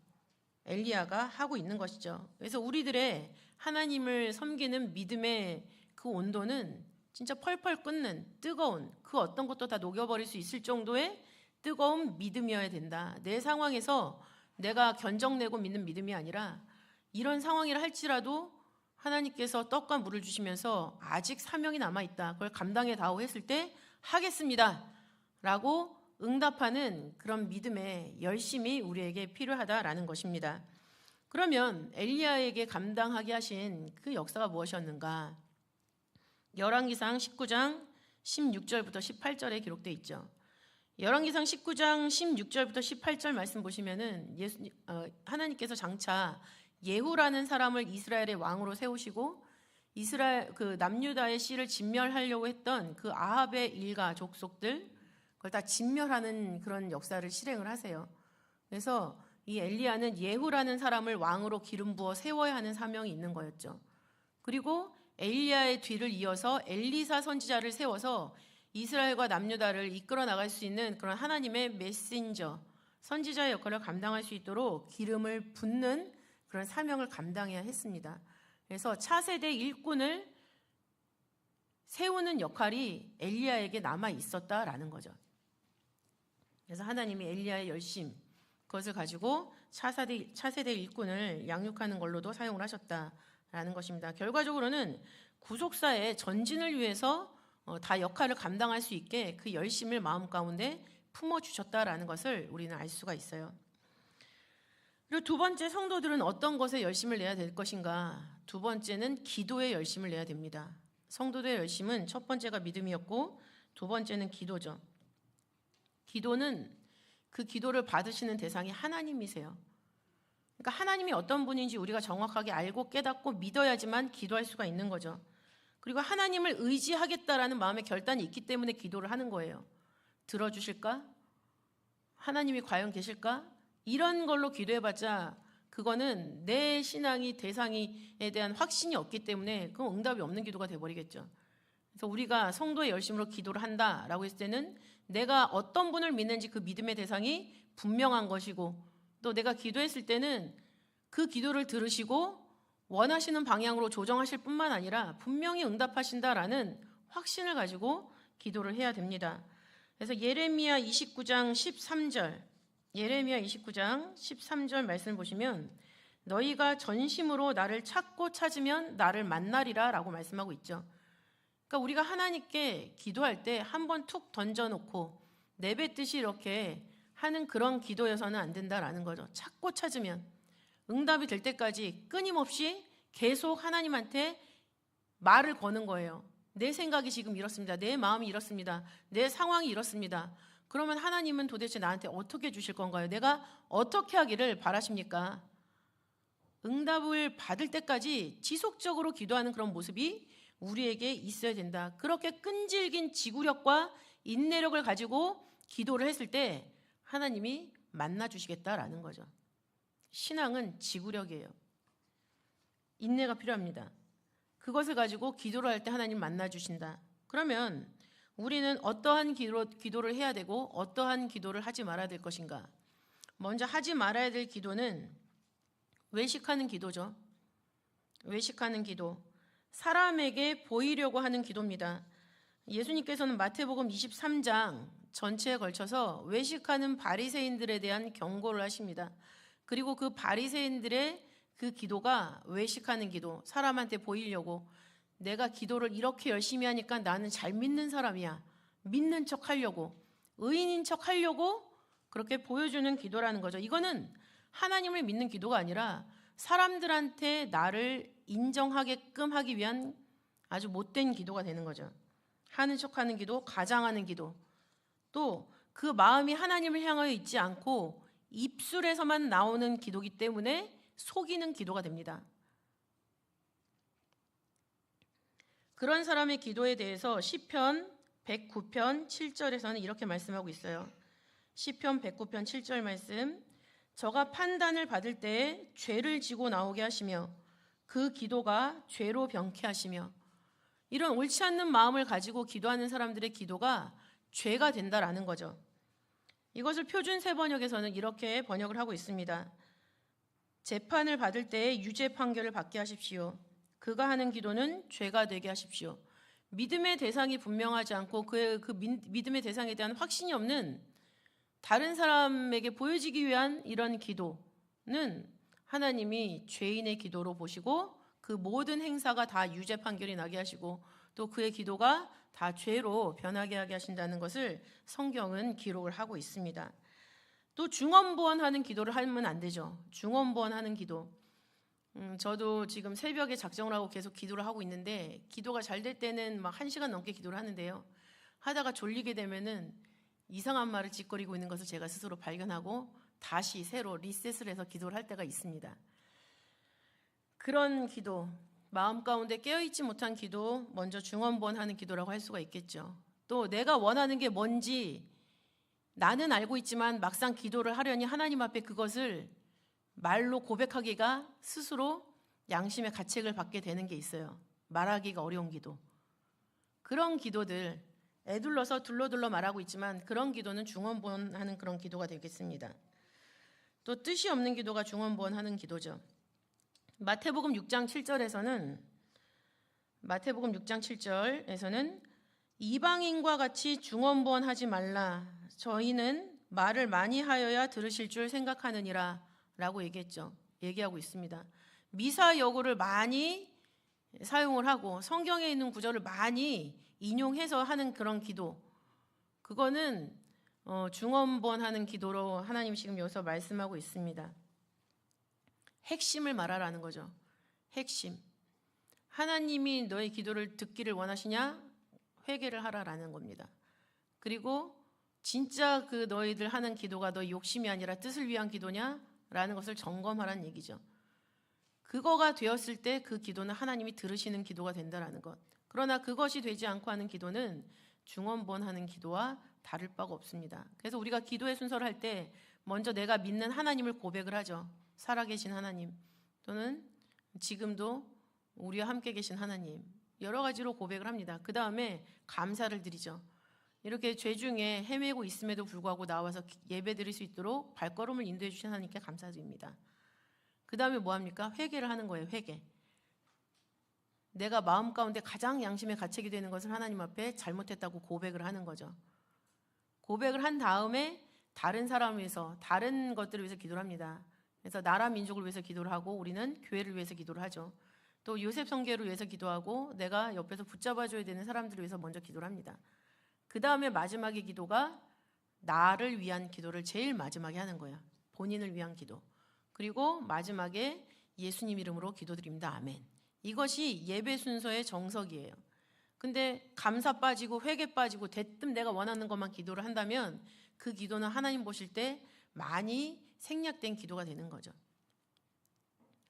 엘리야가 하고 있는 것이죠. 그래서 우리들의 하나님을 섬기는 믿음의 그 온도는 진짜 펄펄 끓는 뜨거운 그 어떤 것도 다 녹여버릴 수 있을 정도의 뜨거운 믿음이어야 된다. 내 상황에서 내가 견적내고 믿는 믿음이 아니라 이런 상황이라 할지라도 하나님께서 떡과 물을 주시면서 아직 사명이 남아있다. 그걸 감당해 다오 했을 때 하겠습니다. 라고 응답하는 그런 믿음의 열심이 우리에게 필요하다라는 것입니다. 그러면 엘리야에게 감당하게 하신 그 역사가 무엇이었는가? 열왕기상 19장 16절부터 18절에 기록되어 있죠. 열왕기상 19장 16절부터 18절 말씀 보시면은 하나님께서 장차 예후라는 사람을 이스라엘의 왕으로 세우시고 이스라엘 그 남유다의 씨를 진멸하려고 했던 그 아합의 일가 족속들 그걸 다 진멸하는 그런 역사를 실행을 하세요. 그래서 이 엘리야는 예후라는 사람을 왕으로 기름 부어 세워야 하는 사명이 있는 거였죠. 그리고 엘리야의 뒤를 이어서 엘리사 선지자를 세워서 이스라엘과 남유다를 이끌어 나갈 수 있는 그런 하나님의 메신저, 선지자의 역할을 감당할 수 있도록 기름을 붓는 그런 사명을 감당해야 했습니다. 그래서 차세대 일꾼을 세우는 역할이 엘리야에게 남아 있었다라는 거죠. 그래서 하나님이 엘리야의 열심, 그것을 가지고 차세대 일꾼을 양육하는 걸로도 사용을 하셨다라는 것입니다. 결과적으로는 구속사의 전진을 위해서 다 역할을 감당할 수 있게 그 열심을 마음 가운데 품어주셨다라는 것을 우리는 알 수가 있어요. 그리고 두 번째, 성도들은 어떤 것에 열심을 내야 될 것인가? 두 번째는 기도에 열심을 내야 됩니다. 성도들의 열심은 첫 번째가 믿음이었고 두 번째는 기도죠. 기도는 그 기도를 받으시는 대상이 하나님이세요. 그러니까 하나님이 어떤 분인지 우리가 정확하게 알고 깨닫고 믿어야지만 기도할 수가 있는 거죠. 그리고 하나님을 의지하겠다라는 마음의 결단이 있기 때문에 기도를 하는 거예요. 들어주실까? 하나님이 과연 계실까? 이런 걸로 기도해봤자 그거는 내 신앙이 대상에 대한 확신이 없기 때문에 그건 응답이 없는 기도가 돼버리겠죠. 그래서 우리가 성도의 열심으로 기도를 한다라고 했을 때는 내가 어떤 분을 믿는지 그 믿음의 대상이 분명한 것이고 또 내가 기도했을 때는 그 기도를 들으시고 원하시는 방향으로 조정하실 뿐만 아니라 분명히 응답하신다라는 확신을 가지고 기도를 해야 됩니다. 그래서 예레미야 29장 13절 말씀을 보시면 너희가 전심으로 나를 찾고 찾으면 나를 만나리라 라고 말씀하고 있죠. 그러니까 우리가 하나님께 기도할 때 한 번 툭 던져놓고 내뱉듯이 이렇게 하는 그런 기도여서는 안 된다라는 거죠. 찾고 찾으면 응답이 될 때까지 끊임없이 계속 하나님한테 말을 거는 거예요. 내 생각이 지금 이렇습니다. 내 마음이 이렇습니다. 내 상황이 이렇습니다. 그러면 하나님은 도대체 나한테 어떻게 주실 건가요? 내가 어떻게 하기를 바라십니까? 응답을 받을 때까지 지속적으로 기도하는 그런 모습이 우리에게 있어야 된다. 그렇게 끈질긴 지구력과 인내력을 가지고 기도를 했을 때 하나님이 만나 주시겠다라는 거죠. 신앙은 지구력이에요. 인내가 필요합니다. 그것을 가지고 기도를 할 때 하나님 만나 주신다. 그러면 우리는 어떠한 기도를 해야 되고 어떠한 기도를 하지 말아야 될 것인가? 먼저 하지 말아야 될 기도는 외식하는 기도죠. 외식하는 기도. 사람에게 보이려고 하는 기도입니다. 예수님께서는 마태복음 23장 전체에 걸쳐서 외식하는 바리새인들에 대한 경고를 하십니다. 그리고 그 바리새인들의 그 기도가 외식하는 기도, 사람한테 보이려고 내가 기도를 이렇게 열심히 하니까 나는 잘 믿는 사람이야 믿는 척 하려고, 의인인 척 하려고 그렇게 보여주는 기도라는 거죠. 이거는 하나님을 믿는 기도가 아니라 사람들한테 나를 인정하게끔 하기 위한 아주 못된 기도가 되는 거죠. 하는 척하는 기도, 가장하는 기도, 또 그 마음이 하나님을 향하여 있지 않고 입술에서만 나오는 기도기 때문에 속이는 기도가 됩니다. 그런 사람의 기도에 대해서 시편 109편 7절에서는 이렇게 말씀하고 있어요. 시편 109편 7절 말씀, 저가 판단을 받을 때에 죄를 지고 나오게 하시며 그 기도가 죄로 병케 하시며, 이런 옳지 않는 마음을 가지고 기도하는 사람들의 기도가 죄가 된다라는 거죠. 이것을 표준 세번역에서는 이렇게 번역을 하고 있습니다. 재판을 받을 때에 유죄 판결을 받게 하십시오. 그가 하는 기도는 죄가 되게 하십시오. 믿음의 대상이 분명하지 않고 그 믿음의 대상에 대한 확신이 없는 다른 사람에게 보여지기 위한 이런 기도는 하나님이 죄인의 기도로 보시고 그 모든 행사가 다 유죄 판결이 나게 하시고 또 그의 기도가 다 죄로 변하게 하게 하신다는 것을 성경은 기록을 하고 있습니다. 또 중언부언하는 기도를 하면 안 되죠. 중언부언하는 기도. 저도 지금 새벽에 작정을 하고 계속 기도를 하고 있는데 기도가 잘 될 때는 막 1시간 넘게 기도를 하는데요. 하다가 졸리게 되면은 이상한 말을 짓거리고 있는 것을 제가 스스로 발견하고 다시 새로 리셋을 해서 기도를 할 때가 있습니다. 그런 기도, 마음 가운데 깨어있지 못한 기도, 먼저 중언부언하는 기도라고 할 수가 있겠죠. 또 내가 원하는 게 뭔지 나는 알고 있지만 막상 기도를 하려니 하나님 앞에 그것을 말로 고백하기가 스스로 양심의 가책을 받게 되는 게 있어요. 말하기가 어려운 기도. 그런 기도들, 애둘러서 둘러둘러 말하고 있지만 그런 기도는 중언부언하는 그런 기도가 되겠습니다. 또 뜻이 없는 기도가 중언부언하는 기도죠. 마태복음 6장 7절에서는 이방인과 같이 중언부언하지 말라. 저희는 말을 많이 하여야 들으실 줄 생각하느니라 라고 얘기하고 있습니다. 미사 여구를 많이 사용을 하고 성경에 있는 구절을 많이 인용해서 하는 그런 기도, 그거는 중언부언하는 기도로 하나님 지금 여기서 말씀하고 있습니다. 핵심을 말하라는 거죠. 핵심. 하나님이 너의 기도를 듣기를 원하시냐? 회개를 하라라는 겁니다. 그리고 진짜 그 너희들 하는 기도가 너희 욕심이 아니라 뜻을 위한 기도냐? 라는 것을 점검하라는 얘기죠. 그거가 되었을 때 그 기도는 하나님이 들으시는 기도가 된다라는 것. 그러나 그것이 되지 않고 하는 기도는 중언부언하는 기도와 다를 바가 없습니다. 그래서 우리가 기도의 순서를 할 때 먼저 내가 믿는 하나님을 고백을 하죠. 살아계신 하나님, 또는 지금도 우리와 함께 계신 하나님, 여러 가지로 고백을 합니다. 그 다음에 감사를 드리죠. 이렇게 죄 중에 헤매고 있음에도 불구하고 나와서 예배 드릴 수 있도록 발걸음을 인도해 주신 하나님께 감사드립니다. 그 다음에 뭐합니까? 회개를 하는 거예요. 회개. 내가 마음 가운데 가장 양심의 가책이 되는 것을 하나님 앞에 잘못했다고 고백을 하는 거죠. 고백을 한 다음에 다른 사람을 위해서, 다른 것들을 위해서 기도를 합니다. 그래서 나라 민족을 위해서 기도를 하고 우리는 교회를 위해서 기도를 하죠. 또 요셉 성계를 위해서 기도하고 내가 옆에서 붙잡아줘야 되는 사람들을 위해서 먼저 기도를 합니다. 그 다음에 마지막의 기도가 나를 위한 기도를 제일 마지막에 하는 거예요. 본인을 위한 기도. 그리고 마지막에 예수님 이름으로 기도드립니다. 아멘. 이것이 예배 순서의 정석이에요. 근데 감사 빠지고 회개 빠지고 대뜸 내가 원하는 것만 기도를 한다면 그 기도는 하나님 보실 때 많이 생략된 기도가 되는 거죠.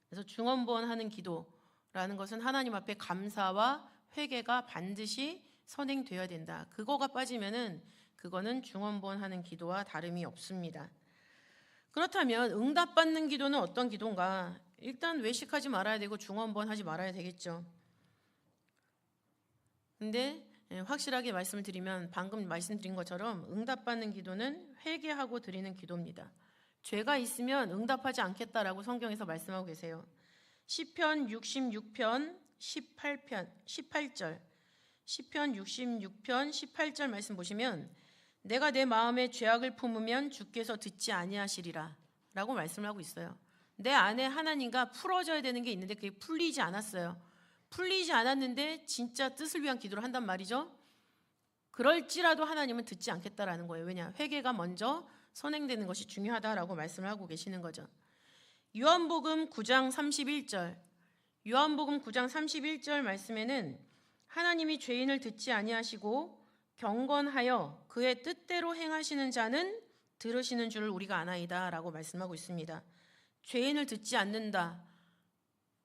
그래서 중언부언하는 기도라는 것은 하나님 앞에 감사와 회개가 반드시 선행되어야 된다. 그거가 빠지면은 그거는 중언부언하는 기도와 다름이 없습니다. 그렇다면 응답받는 기도는 어떤 기도인가? 일단 외식하지 말아야 되고 중언부언하지 말아야 되겠죠. 근데 확실하게 말씀을 드리면 방금 말씀드린 것처럼 응답받는 기도는 회개하고 드리는 기도입니다. 죄가 있으면 응답하지 않겠다라고 성경에서 말씀하고 계세요. 시편 66편 18절 시편 66편 18절 말씀 보시면 내가 내 마음에 죄악을 품으면 주께서 듣지 아니하시리라 라고 말씀을 하고 있어요. 내 안에 하나님과 풀어져야 되는 게 있는데 그게 풀리지 않았어요. 풀리지 않았는데 진짜 뜻을 위한 기도를 한단 말이죠. 그럴지라도 하나님은 듣지 않겠다라는 거예요. 왜냐? 회개가 먼저 선행되는 것이 중요하다라고 말씀을 하고 계시는 거죠. 요한복음 9장 31절. 요한복음 9장 31절 말씀에는 하나님이 죄인을 듣지 아니하시고 경건하여 그의 뜻대로 행하시는 자는 들으시는 줄을 우리가 아나이다라고 말씀하고 있습니다. 죄인을 듣지 않는다.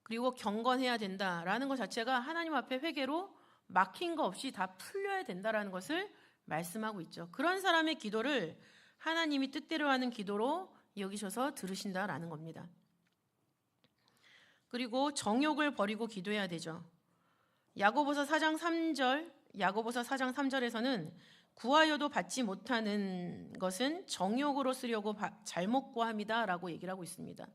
그리고 경건해야 된다라는 것 자체가 하나님 앞에 회개로 막힌 거 없이 다 풀려야 된다라는 것을 말씀하고 있죠. 그런 사람의 기도를 하나님이 뜻대로 하는 기도로 여기셔서 들으신다라는 겁니다. 그리고 정욕을 버리고 기도해야 되죠. 야고보서 4장 3절에서는 구하여도 받지 못하는 것은 정욕으로 쓰려고 잘못 구함이다라고 얘기를 하고 있습니다.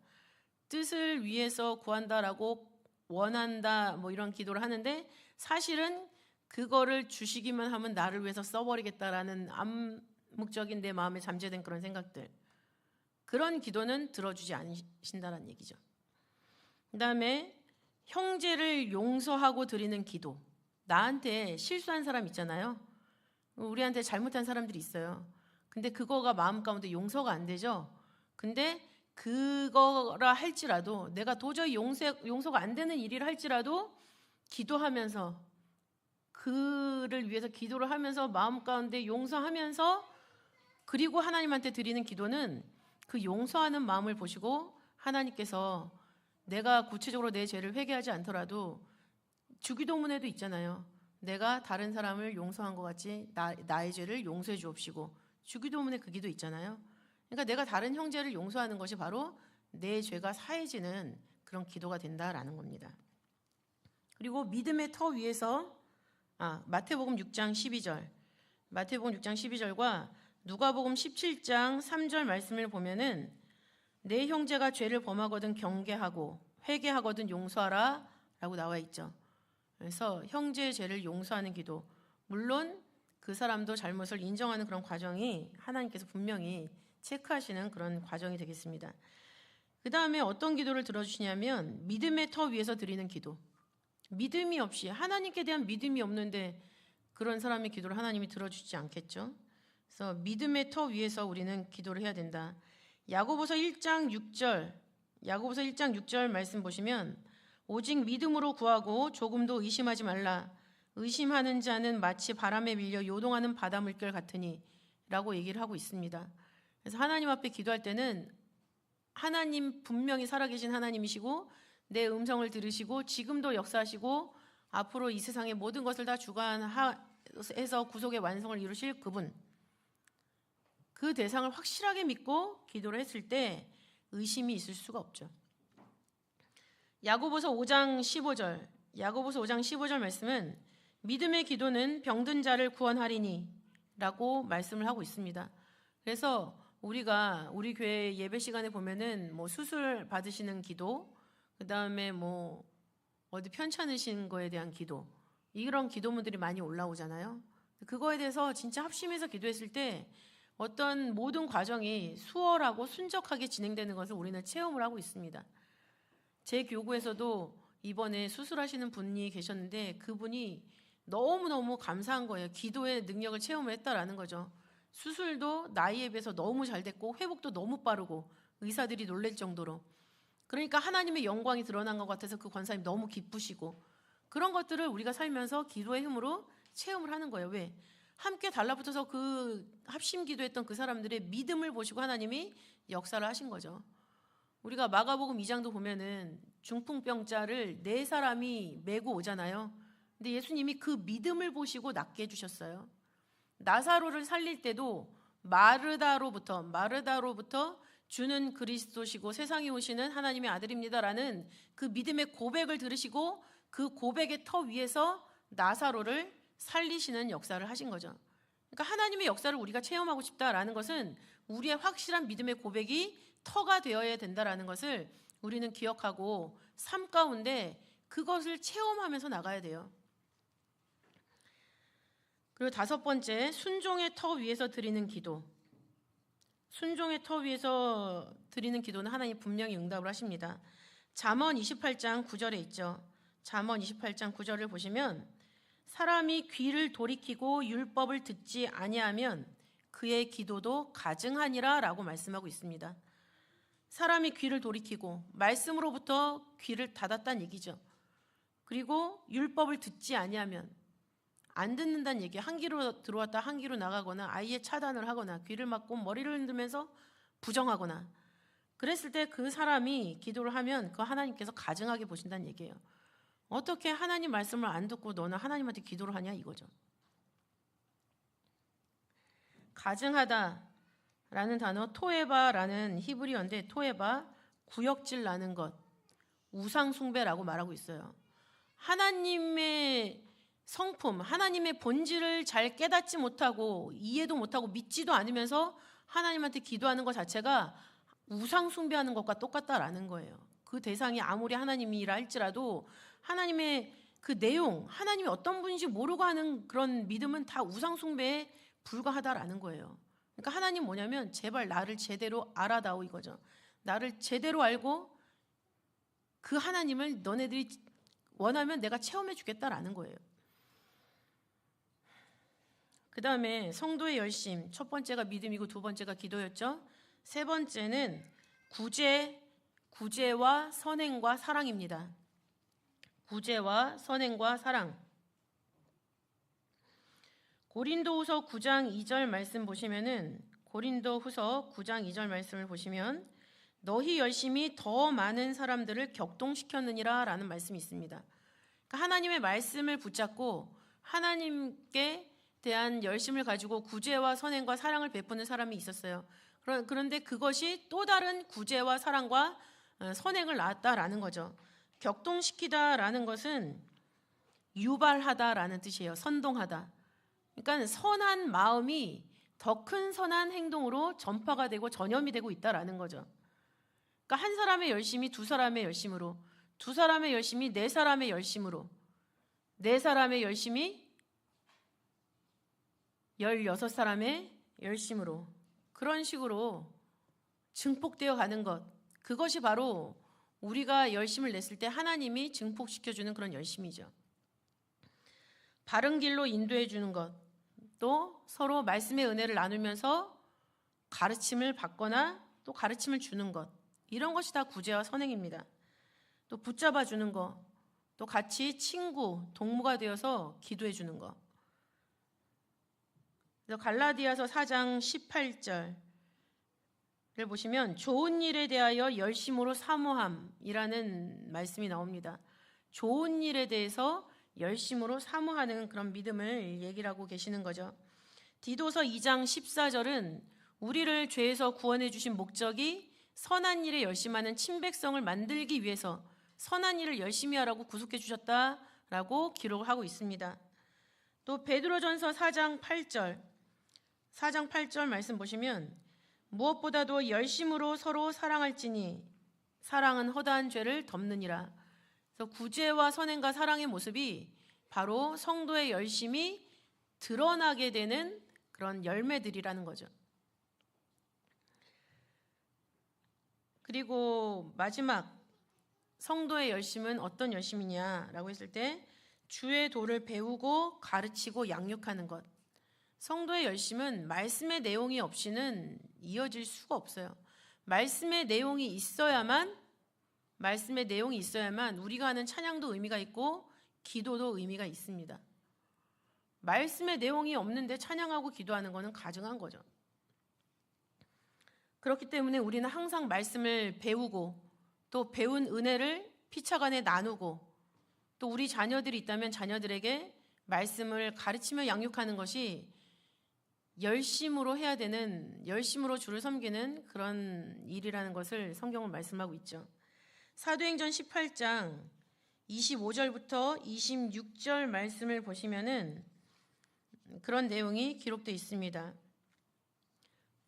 뜻을 위해서 구한다라고 원한다 뭐 이런 기도를 하는데 사실은 그거를 주시기만 하면 나를 위해서 써버리겠다라는 암묵적인 내 마음에 잠재된 그런 생각들, 그런 기도는 들어주지 않으신다는 얘기죠. 그 다음에 형제를 용서하고 드리는 기도. 나한테 실수한 사람 있잖아요. 우리한테 잘못한 사람들이 있어요. 근데 그거가 마음 가운데 용서가 안 되죠. 근데 그거라 할지라도 내가 도저히 용서가 안 되는 일이라 할지라도 기도하면서 그를 위해서 기도를 하면서 마음 가운데 용서하면서 그리고 하나님한테 드리는 기도는 그 용서하는 마음을 보시고 하나님께서 내가 구체적으로 내 죄를 회개하지 않더라도 주기도문에도 있잖아요. 내가 다른 사람을 용서한 것 같이 나의 죄를 용서해 주옵시고, 주기도문에 그 기도 있잖아요. 그러니까 내가 다른 형제를 용서하는 것이 바로 내 죄가 사해지는 그런 기도가 된다라는 겁니다. 그리고 믿음의 터 위에서 마태복음 6장 12절, 마태복음 6장 12절과 누가복음 17장 3절 말씀을 보면은 내 형제가 죄를 범하거든 경계하고 회개하거든 용서하라 라고 나와 있죠. 그래서 형제의 죄를 용서하는 기도, 물론 그 사람도 잘못을 인정하는 그런 과정이 하나님께서 분명히 체크하시는 그런 과정이 되겠습니다. 그 다음에 어떤 기도를 들어주시냐면 믿음의 터 위에서 드리는 기도. 믿음이 없이, 하나님께 대한 믿음이 없는데 그런 사람의 기도를 하나님이 들어주지 않겠죠. 그래서 믿음의 터 위에서 우리는 기도를 해야 된다. 야고보서 1장 6절 말씀 보시면 오직 믿음으로 구하고 조금도 의심하지 말라. 의심하는 자는 마치 바람에 밀려 요동하는 바다 물결 같으니 라고 얘기를 하고 있습니다. 그래서 하나님 앞에 기도할 때는 하나님 분명히 살아계신 하나님이시고 내 음성을 들으시고 지금도 역사하시고 앞으로 이 세상의 모든 것을 다 주관해서 구속의 완성을 이루실 그분, 그 대상을 확실하게 믿고 기도를 했을 때 의심이 있을 수가 없죠. 야고보서 5장 15절 말씀은 믿음의 기도는 병든 자를 구원하리니 라고 말씀을 하고 있습니다. 그래서 우리가 우리 교회 예배 시간에 보면은 뭐 수술 받으시는 기도, 그 다음에 뭐 어디 편찮으신 거에 대한 기도, 이런 기도문들이 많이 올라오잖아요. 그거에 대해서 진짜 합심해서 기도했을 때 어떤 모든 과정이 수월하고 순적하게 진행되는 것을 우리는 체험을 하고 있습니다. 제 교구에서도 이번에 수술하시는 분이 계셨는데 그분이 너무너무 감사한 거예요. 기도의 능력을 체험을 했다라는 거죠. 수술도 나이에 비해서 너무 잘 됐고 회복도 너무 빠르고 의사들이 놀랄 정도로, 그러니까 하나님의 영광이 드러난 것 같아서 그 권사님 너무 기쁘시고, 그런 것들을 우리가 살면서 기도의 힘으로 체험을 하는 거예요. 왜? 함께 달라붙어서 그 합심 기도했던 그 사람들의 믿음을 보시고 하나님이 역사를 하신 거죠. 우리가 마가복음 2장도 보면은 중풍병자를 4사람이 메고 오잖아요. 근데 예수님이 그 믿음을 보시고 낫게 해주셨어요. 나사로를 살릴 때도 마르다로부터 주는 그리스도시고 세상에 오시는 하나님의 아들입니다라는 그 믿음의 고백을 들으시고 그 고백의 터 위에서 나사로를 살리시는 역사를 하신 거죠. 그러니까 하나님의 역사를 우리가 체험하고 싶다라는 것은 우리의 확실한 믿음의 고백이 터가 되어야 된다라는 것을 우리는 기억하고 삶 가운데 그것을 체험하면서 나가야 돼요. 그리고 5번째, 순종의 터 위에서 드리는 기도. 순종의 터 위에서 드리는 기도는 하나님 분명히 응답을 하십니다. 잠언 28장 9절에 있죠. 잠언 28장 9절을 보시면 사람이 귀를 돌이키고 율법을 듣지 아니하면 그의 기도도 가증하니라라고 말씀하고 있습니다. 사람이 귀를 돌이키고 말씀으로부터 귀를 닫았다는 얘기죠. 그리고 율법을 듣지 아니하면 안 듣는다는 얘기예요. 한 귀로 들어왔다 한 귀로 나가거나 아예 차단을 하거나 귀를 막고 머리를 흔들면서 부정하거나 그랬을 때 그 사람이 기도를 하면 그 하나님께서 가증하게 보신다는 얘기예요. 어떻게 하나님 말씀을 안 듣고 너는 하나님한테 기도를 하냐 이거죠. 가증하다라는 단어 토에바라는 히브리어인데 토에바 구역질 나는 것, 우상 숭배라고 말하고 있어요. 하나님의 성품, 하나님의 본질을 잘 깨닫지 못하고 이해도 못하고 믿지도 않으면서 하나님한테 기도하는 것 자체가 우상 숭배하는 것과 똑같다라는 거예요. 그 대상이 아무리 하나님이라 할지라도 하나님의 그 내용, 하나님이 어떤 분인지 모르고 하는 그런 믿음은 다 우상 숭배에 불과하다라는 거예요. 그러니까 하나님 뭐냐면 제발 나를 제대로 알아다오 이거죠. 나를 제대로 알고 그 하나님을 너네들이 원하면 내가 체험해 주겠다라는 거예요. 그 다음에 성도의 열심, 첫 번째가 믿음이고 두 번째가 기도였죠. 세 번째는 구제와 선행과 사랑입니다. 구제와 선행과 사랑. 고린도후서 9장 2절 말씀 보시면은 고린도후서 9장 2절 말씀을 보시면 너희 열심히 더 많은 사람들을 격동시켰느니라 라는 말씀이 있습니다. 그러니까 하나님의 말씀을 붙잡고 하나님께 대한 열심을 가지고 구제와 선행과 사랑을 베푸는 사람이 있었어요. 그런데 그것이 또 다른 구제와 사랑과 선행을 낳았다라는 거죠. 격동시키다라는 것은 유발하다라는 뜻이에요. 선동하다. 그러니까 선한 마음이 더 큰 선한 행동으로 전파가 되고 전염이 되고 있다라는 거죠. 그러니까 한 사람의 열심이 두 사람의 열심으로, 두 사람의 열심이 네 사람의 열심으로, 네 사람의 열심이 16사람의 열심으로 그런 식으로 증폭되어 가는 것, 그것이 바로 우리가 열심을 냈을 때 하나님이 증폭시켜주는 그런 열심이죠. 바른 길로 인도해 주는 것, 또 서로 말씀의 은혜를 나누면서 가르침을 받거나 또 가르침을 주는 것, 이런 것이 다 구제와 선행입니다. 또 붙잡아 주는 것, 또 같이 친구, 동무가 되어서 기도해 주는 것. 그래서 갈라디아서 4장 18절을 보시면 좋은 일에 대하여 열심으로 사모함이라는 말씀이 나옵니다. 좋은 일에 대해서 열심으로 사모하는 그런 믿음을 얘기를 하고 계시는 거죠. 디도서 2장 14절은 우리를 죄에서 구원해 주신 목적이 선한 일에 열심하는 친백성을 만들기 위해서 선한 일을 열심히 하라고 구속해 주셨다라고 기록을 하고 있습니다. 또 베드로전서 4장 8절 말씀 보시면 무엇보다도 열심으로 서로 사랑할지니 사랑은 허다한 죄를 덮느니라. 그래서 구제와 선행과 사랑의 모습이 바로 성도의 열심이 드러나게 되는 그런 열매들이라는 거죠. 그리고 마지막 성도의 열심은 어떤 열심이냐라고 했을 때 주의 도를 배우고 가르치고 양육하는 것. 성도의 열심은 말씀의 내용이 없이는 이어질 수가 없어요. 말씀의 내용이 있어야만 우리가 하는 찬양도 의미가 있고 기도도 의미가 있습니다. 말씀의 내용이 없는데 찬양하고 기도하는 것은 가증한 거죠. 그렇기 때문에 우리는 항상 말씀을 배우고 또 배운 은혜를 피차간에 나누고 또 우리 자녀들이 있다면 자녀들에게 말씀을 가르치며 양육하는 것이 열심으로 해야 되는, 열심으로 주를 섬기는 그런 일이라는 것을 성경은 말씀하고 있죠. 사도행전 18장 25절부터 26절 말씀을 보시면은 그런 내용이 기록되어 있습니다.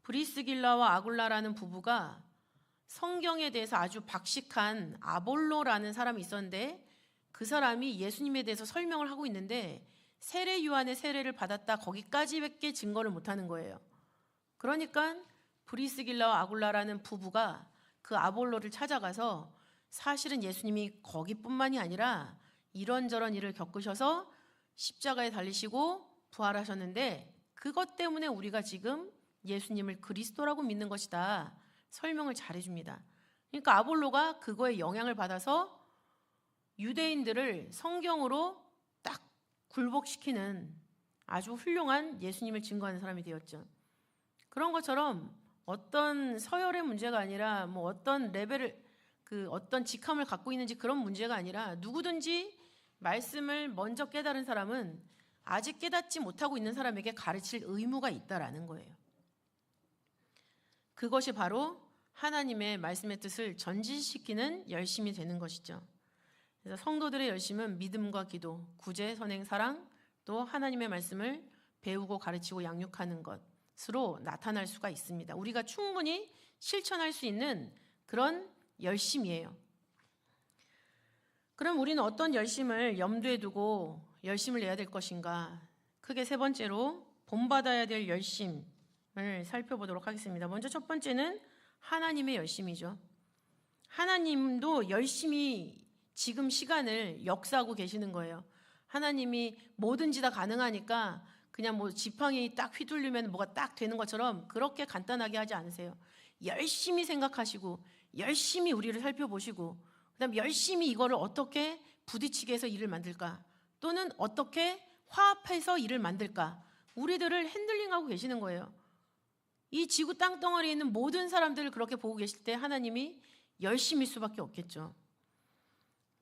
브리스길라와 아굴라라는 부부가 성경에 대해서 아주 박식한 아볼로라는 사람이 있었는데 그 사람이 예수님에 대해서 설명을 하고 있는데 세례 요한의 세례를 받았다 거기까지밖에 증거를 못하는 거예요. 그러니까 브리스길라와 아굴라라는 부부가 그 아볼로를 찾아가서 사실은 예수님이 거기뿐만이 아니라 이런저런 일을 겪으셔서 십자가에 달리시고 부활하셨는데 그것 때문에 우리가 지금 예수님을 그리스도라고 믿는 것이다. 설명을 잘해줍니다. 그러니까 아볼로가 그거에 영향을 받아서 유대인들을 성경으로 딱 굴복시키는 아주 훌륭한 예수님을 증거하는 사람이 되었죠. 그런 것처럼 어떤 서열의 문제가 아니라 뭐 어떤 레벨을 어떤 직함을 갖고 있는지 그런 문제가 아니라 누구든지 말씀을 먼저 깨달은 사람은 아직 깨닫지 못하고 있는 사람에게 가르칠 의무가 있다라는 거예요. 그것이 바로 하나님의 말씀의 뜻을 전진시키는 열심이 되는 것이죠. 그래서 성도들의 열심은 믿음과 기도, 구제, 선행, 사랑, 또 하나님의 말씀을 배우고 가르치고 양육하는 것으로 나타날 수가 있습니다. 우리가 충분히 실천할 수 있는 그런 열심이에요. 그럼 우리는 어떤 열심을 염두에 두고 열심을 내야 될 것인가? 크게 세 번째로 본받아야 될 열심을 살펴보도록 하겠습니다. 먼저 첫 번째는 하나님의 열심이죠. 하나님도 열심히 지금 시간을 역사하고 계시는 거예요. 하나님이 뭐든지 다 가능하니까 그냥 뭐 지팡이 딱 휘둘리면 뭐가 딱 되는 것처럼 그렇게 간단하게 하지 않으세요. 열심히 생각하시고 열심히 우리를 살펴보시고 그다음 열심히 이거를 어떻게 부딪히게 해서 일을 만들까 또는 어떻게 화합해서 일을 만들까 우리들을 핸들링하고 계시는 거예요. 이 지구 땅덩어리에 있는 모든 사람들을 그렇게 보고 계실 때 하나님이 열심일 수밖에 없겠죠.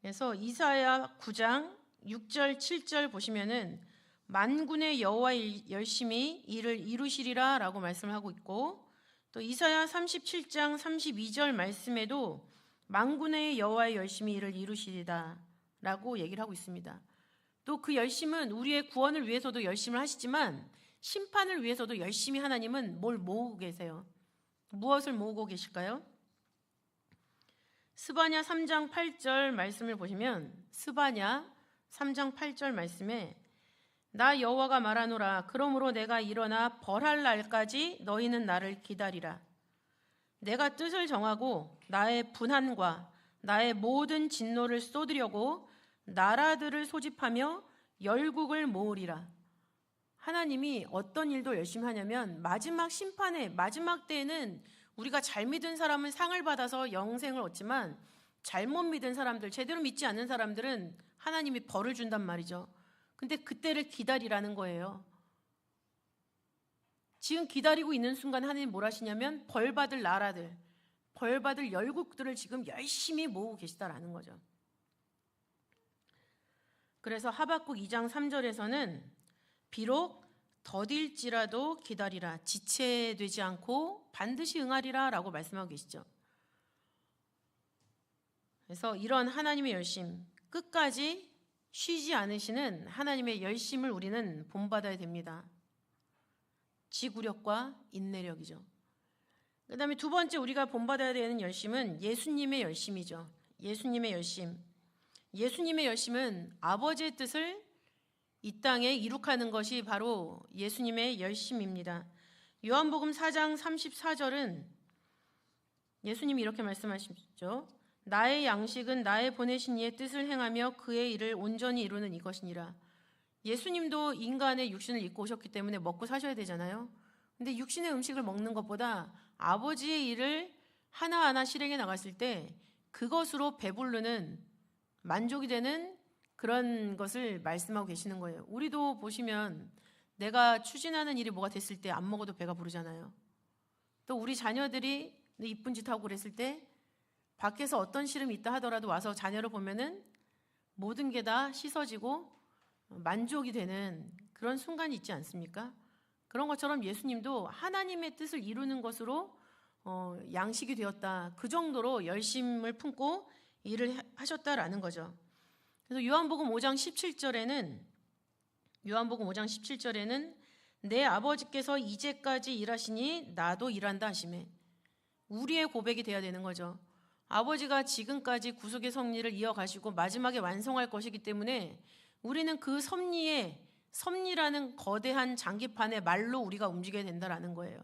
그래서 이사야 9장 6절 7절 보시면은 만군의 여호와의 열심히 이를 이루시리라 라고 말씀을 하고 있고 또 이사야 37장 32절 말씀에도 만군의 여호와의 열심히 이를 이루시리다 라고 얘기를 하고 있습니다. 또 그 열심은 우리의 구원을 위해서도 열심을 하시지만 심판을 위해서도 열심히 하나님은 뭘 모으고 계세요. 무엇을 모으고 계실까요? 스바냐 3장 8절 말씀을 보시면 스바냐 3장 8절 말씀에 나 여호와가 말하노라 그러므로 내가 일어나 벌할 날까지 너희는 나를 기다리라. 내가 뜻을 정하고 나의 분한과 나의 모든 진노를 쏟으려고 나라들을 소집하며 열국을 모으리라. 하나님이 어떤 일도 열심히 하냐면 마지막 심판의 마지막 때에는 우리가 잘 믿은 사람은 상을 받아서 영생을 얻지만 잘못 믿은 사람들, 제대로 믿지 않는 사람들은 하나님이 벌을 준단 말이죠. 근데 그때를 기다리라는 거예요. 지금 기다리고 있는 순간 하나님 뭘 하시냐면 벌받을 나라들, 벌받을 열국들을 지금 열심히 모으고 계시다라는 거죠. 그래서 하박국 2장 3절에서는 비록 더딜지라도 기다리라 지체되지 않고 반드시 응하리라 라고 말씀하고 계시죠. 그래서 이런 하나님의 열심 끝까지 쉬지 않으시는 하나님의 열심을 우리는 본받아야 됩니다. 지구력과 인내력이죠. 그 다음에 두 번째 우리가 본받아야 되는 열심은 예수님의 열심이죠. 예수님의 열심. 예수님의 열심은 아버지의 뜻을 이 땅에 이룩하는 것이 바로 예수님의 열심입니다. 요한복음 4장 34절은 예수님이 이렇게 말씀하시죠. 나의 양식은 나의 보내신 이의 뜻을 행하며 그의 일을 온전히 이루는 이것이니라. 예수님도 인간의 육신을 입고 오셨기 때문에 먹고 사셔야 되잖아요. 근데 육신의 음식을 먹는 것보다 아버지의 일을 하나하나 실행해 나갔을 때 그것으로 배부르는 만족이 되는 그런 것을 말씀하고 계시는 거예요. 우리도 보시면 내가 추진하는 일이 뭐가 됐을 때 안 먹어도 배가 부르잖아요. 또 우리 자녀들이 이쁜 짓 하고 그랬을 때 밖에서 어떤 시름이 있다 하더라도 와서 자녀를 보면은 모든 게 다 씻어지고 만족이 되는 그런 순간이 있지 않습니까? 그런 것처럼 예수님도 하나님의 뜻을 이루는 것으로 양식이 되었다. 그 정도로 열심을 품고 일을 하셨다라는 거죠. 그래서 요한복음 5장 17절에는 내 아버지께서 이제까지 일하시니 나도 일한다 하시매 우리의 고백이 돼야 되는 거죠. 아버지가 지금까지 구속의 섭리를 이어가시고 마지막에 완성할 것이기 때문에 우리는 그 섭리라는 거대한 장기판의 말로 우리가 움직여야 된다라는 거예요.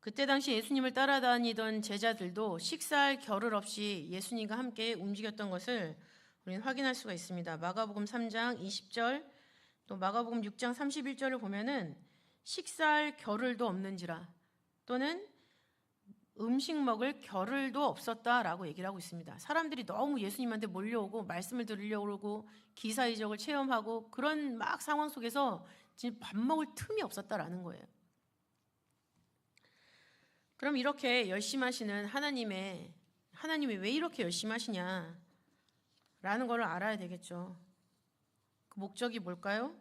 그때 당시 예수님을 따라다니던 제자들도 식사할 겨를 없이 예수님과 함께 움직였던 것을 우리는 확인할 수가 있습니다. 마가복음 3장 20절 또 마가복음 6장 31절을 보면은 식사할 겨를도 없는지라 또는 음식 먹을 겨를도 없었다라고 얘기를 하고 있습니다. 사람들이 너무 예수님한테 몰려오고 말씀을 들으려고 그러고 기사이적을 체험하고 그런 막 상황 속에서 지금 밥 먹을 틈이 없었다라는 거예요. 그럼 이렇게 열심히 하시는 하나님이 왜 이렇게 열심히 하시냐 라는 걸 알아야 되겠죠. 그 목적이 뭘까요?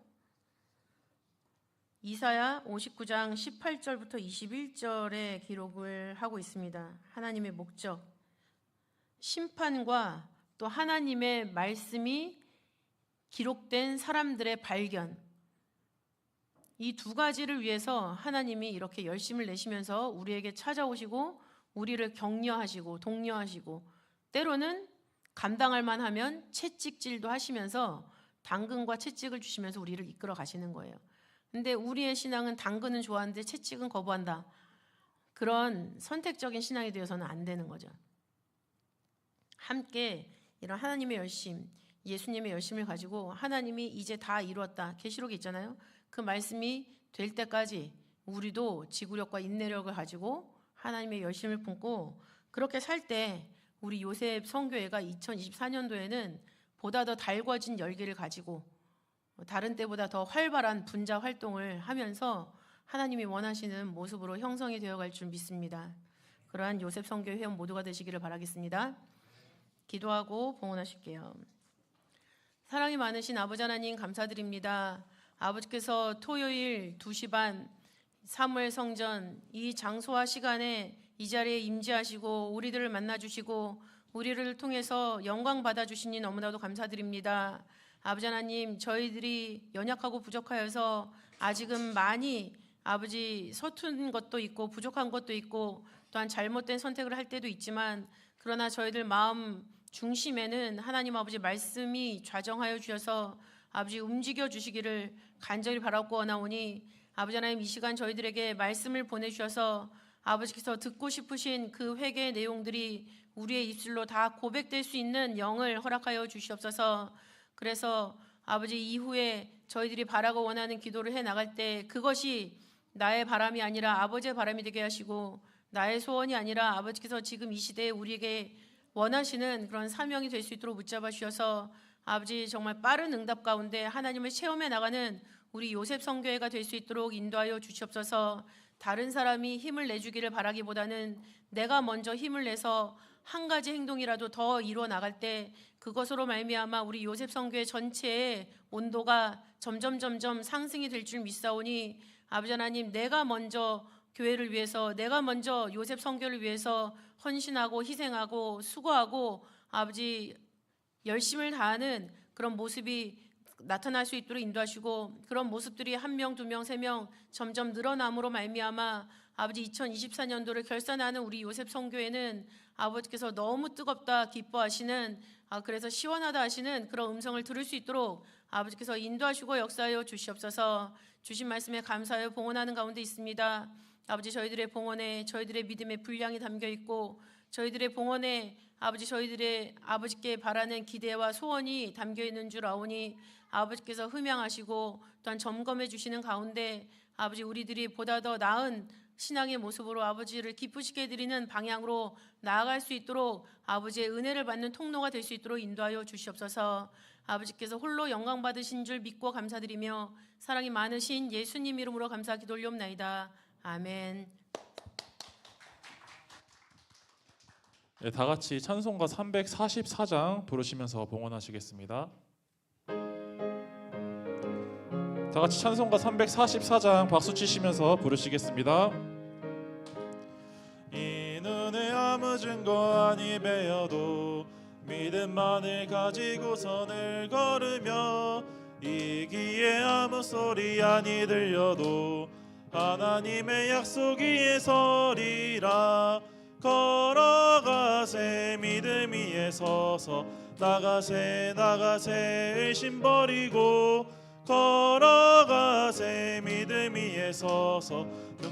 이사야 59장 18절부터 21절에 기록을 하고 있습니다. 하나님의 목적, 심판과 또 하나님의 말씀이 기록된 사람들의 발견, 이 두 가지를 위해서 하나님이 이렇게 열심을 내시면서 우리에게 찾아오시고 우리를 격려하시고 독려하시고 때로는 감당할 만하면 채찍질도 하시면서 당근과 채찍을 주시면서 우리를 이끌어 가시는 거예요. 근데 우리의 신앙은 당근은 좋아하는데 채찍은 거부한다. 그런 선택적인 신앙이 되어서는 안 되는 거죠. 함께 이런 하나님의 열심, 예수님의 열심을 가지고 하나님이 이제 다 이루었다. 계시록에 있잖아요. 그 말씀이 될 때까지 우리도 지구력과 인내력을 가지고 하나님의 열심을 품고 그렇게 살 때 우리 요셉 선교회가 2024년도에는 보다 더 달궈진 열기를 가지고 다른 때보다 더 활발한 분자 활동을 하면서 하나님이 원하시는 모습으로 형성이 되어갈 줄 믿습니다. 그러한 요셉 선교 회원 모두가 되시기를 바라겠습니다. 기도하고 봉헌하실게요. 사랑이 많으신 아버지 하나님 감사드립니다. 아버지께서 토요일 2시 반 사무엘 성전 이 장소와 시간에 이 자리에 임재하시고 우리들을 만나주시고 우리를 통해서 영광 받아주시니 너무나도 감사드립니다. 아버지 하나님, 저희들이 연약하고 부족하여서 아직은 많이 아버지 서툰 것도 있고 부족한 것도 있고 또한 잘못된 선택을 할 때도 있지만 그러나 저희들 마음 중심에는 하나님 아버지 말씀이 좌정하여 주셔서 아버지 움직여 주시기를 간절히 바라고 원하오니 아버지 하나님 이 시간 저희들에게 말씀을 보내주셔서 아버지께서 듣고 싶으신 그 회개의 내용들이 우리의 입술로 다 고백될 수 있는 영을 허락하여 주시옵소서. 그래서 아버지 이후에 저희들이 바라고 원하는 기도를 해나갈 때 그것이 나의 바람이 아니라 아버지의 바람이 되게 하시고 나의 소원이 아니라 아버지께서 지금 이 시대에 우리에게 원하시는 그런 사명이 될 수 있도록 붙잡아 주셔서 아버지 정말 빠른 응답 가운데 하나님을 체험해 나가는 우리 요셉 선교회가 될 수 있도록 인도하여 주시옵소서. 다른 사람이 힘을 내주기를 바라기보다는 내가 먼저 힘을 내서 한 가지 행동이라도 더 이루어 나갈 때 그것으로 말미암아 우리 요셉 선교회 전체의 온도가 점점 상승이 될 줄 믿사오니 아버지 하나님 내가 먼저 교회를 위해서 내가 먼저 요셉 선교를 위해서 헌신하고 희생하고 수고하고 아버지 열심을 다하는 그런 모습이 나타날 수 있도록 인도하시고 그런 모습들이 1명, 2명, 3명 점점 늘어남으로 말미암아 아버지 2024년도를 결산하는 우리 요셉 선교회는 아버지께서 너무 뜨겁다 기뻐하시는 그래서 시원하다 하시는 그런 음성을 들을 수 있도록 아버지께서 인도하시고 역사하여 주시옵소서. 주신 말씀에 감사하여 봉헌하는 가운데 있습니다. 아버지 저희들의 봉헌에 저희들의 믿음의 분량이 담겨 있고 저희들의 봉헌에 아버지 저희들의 아버지께 바라는 기대와 소원이 담겨 있는 줄 아오니 아버지께서 흠양하시고 또한 점검해 주시는 가운데 아버지 우리들이 보다 더 나은 신앙의 모습으로 아버지를 기쁘시게 드리는 방향으로 나아갈 수 있도록 아버지의 은혜를 받는 통로가 될 수 있도록 인도하여 주시옵소서. 아버지께서 홀로 영광 받으신 줄 믿고 감사드리며 사랑이 많으신 예수님 이름으로 감사 기도 올리옵나이다. 아멘. 네, 다 같이 찬송가 344장 부르시면서 봉헌하시겠습니다. 다 같이 찬송가 344장 박수 치시면서 부르시겠습니다. 이 눈에 아무 증거 아니 배어도 믿음만을 가지고 선을 걸으며 이 귀에 아무 소리 아니 들려도 하나님의 약속 위에 서리라. 걸어가세 믿음 위에 서서 나가세 의심 버리고 걸어가세 믿음 위에 서서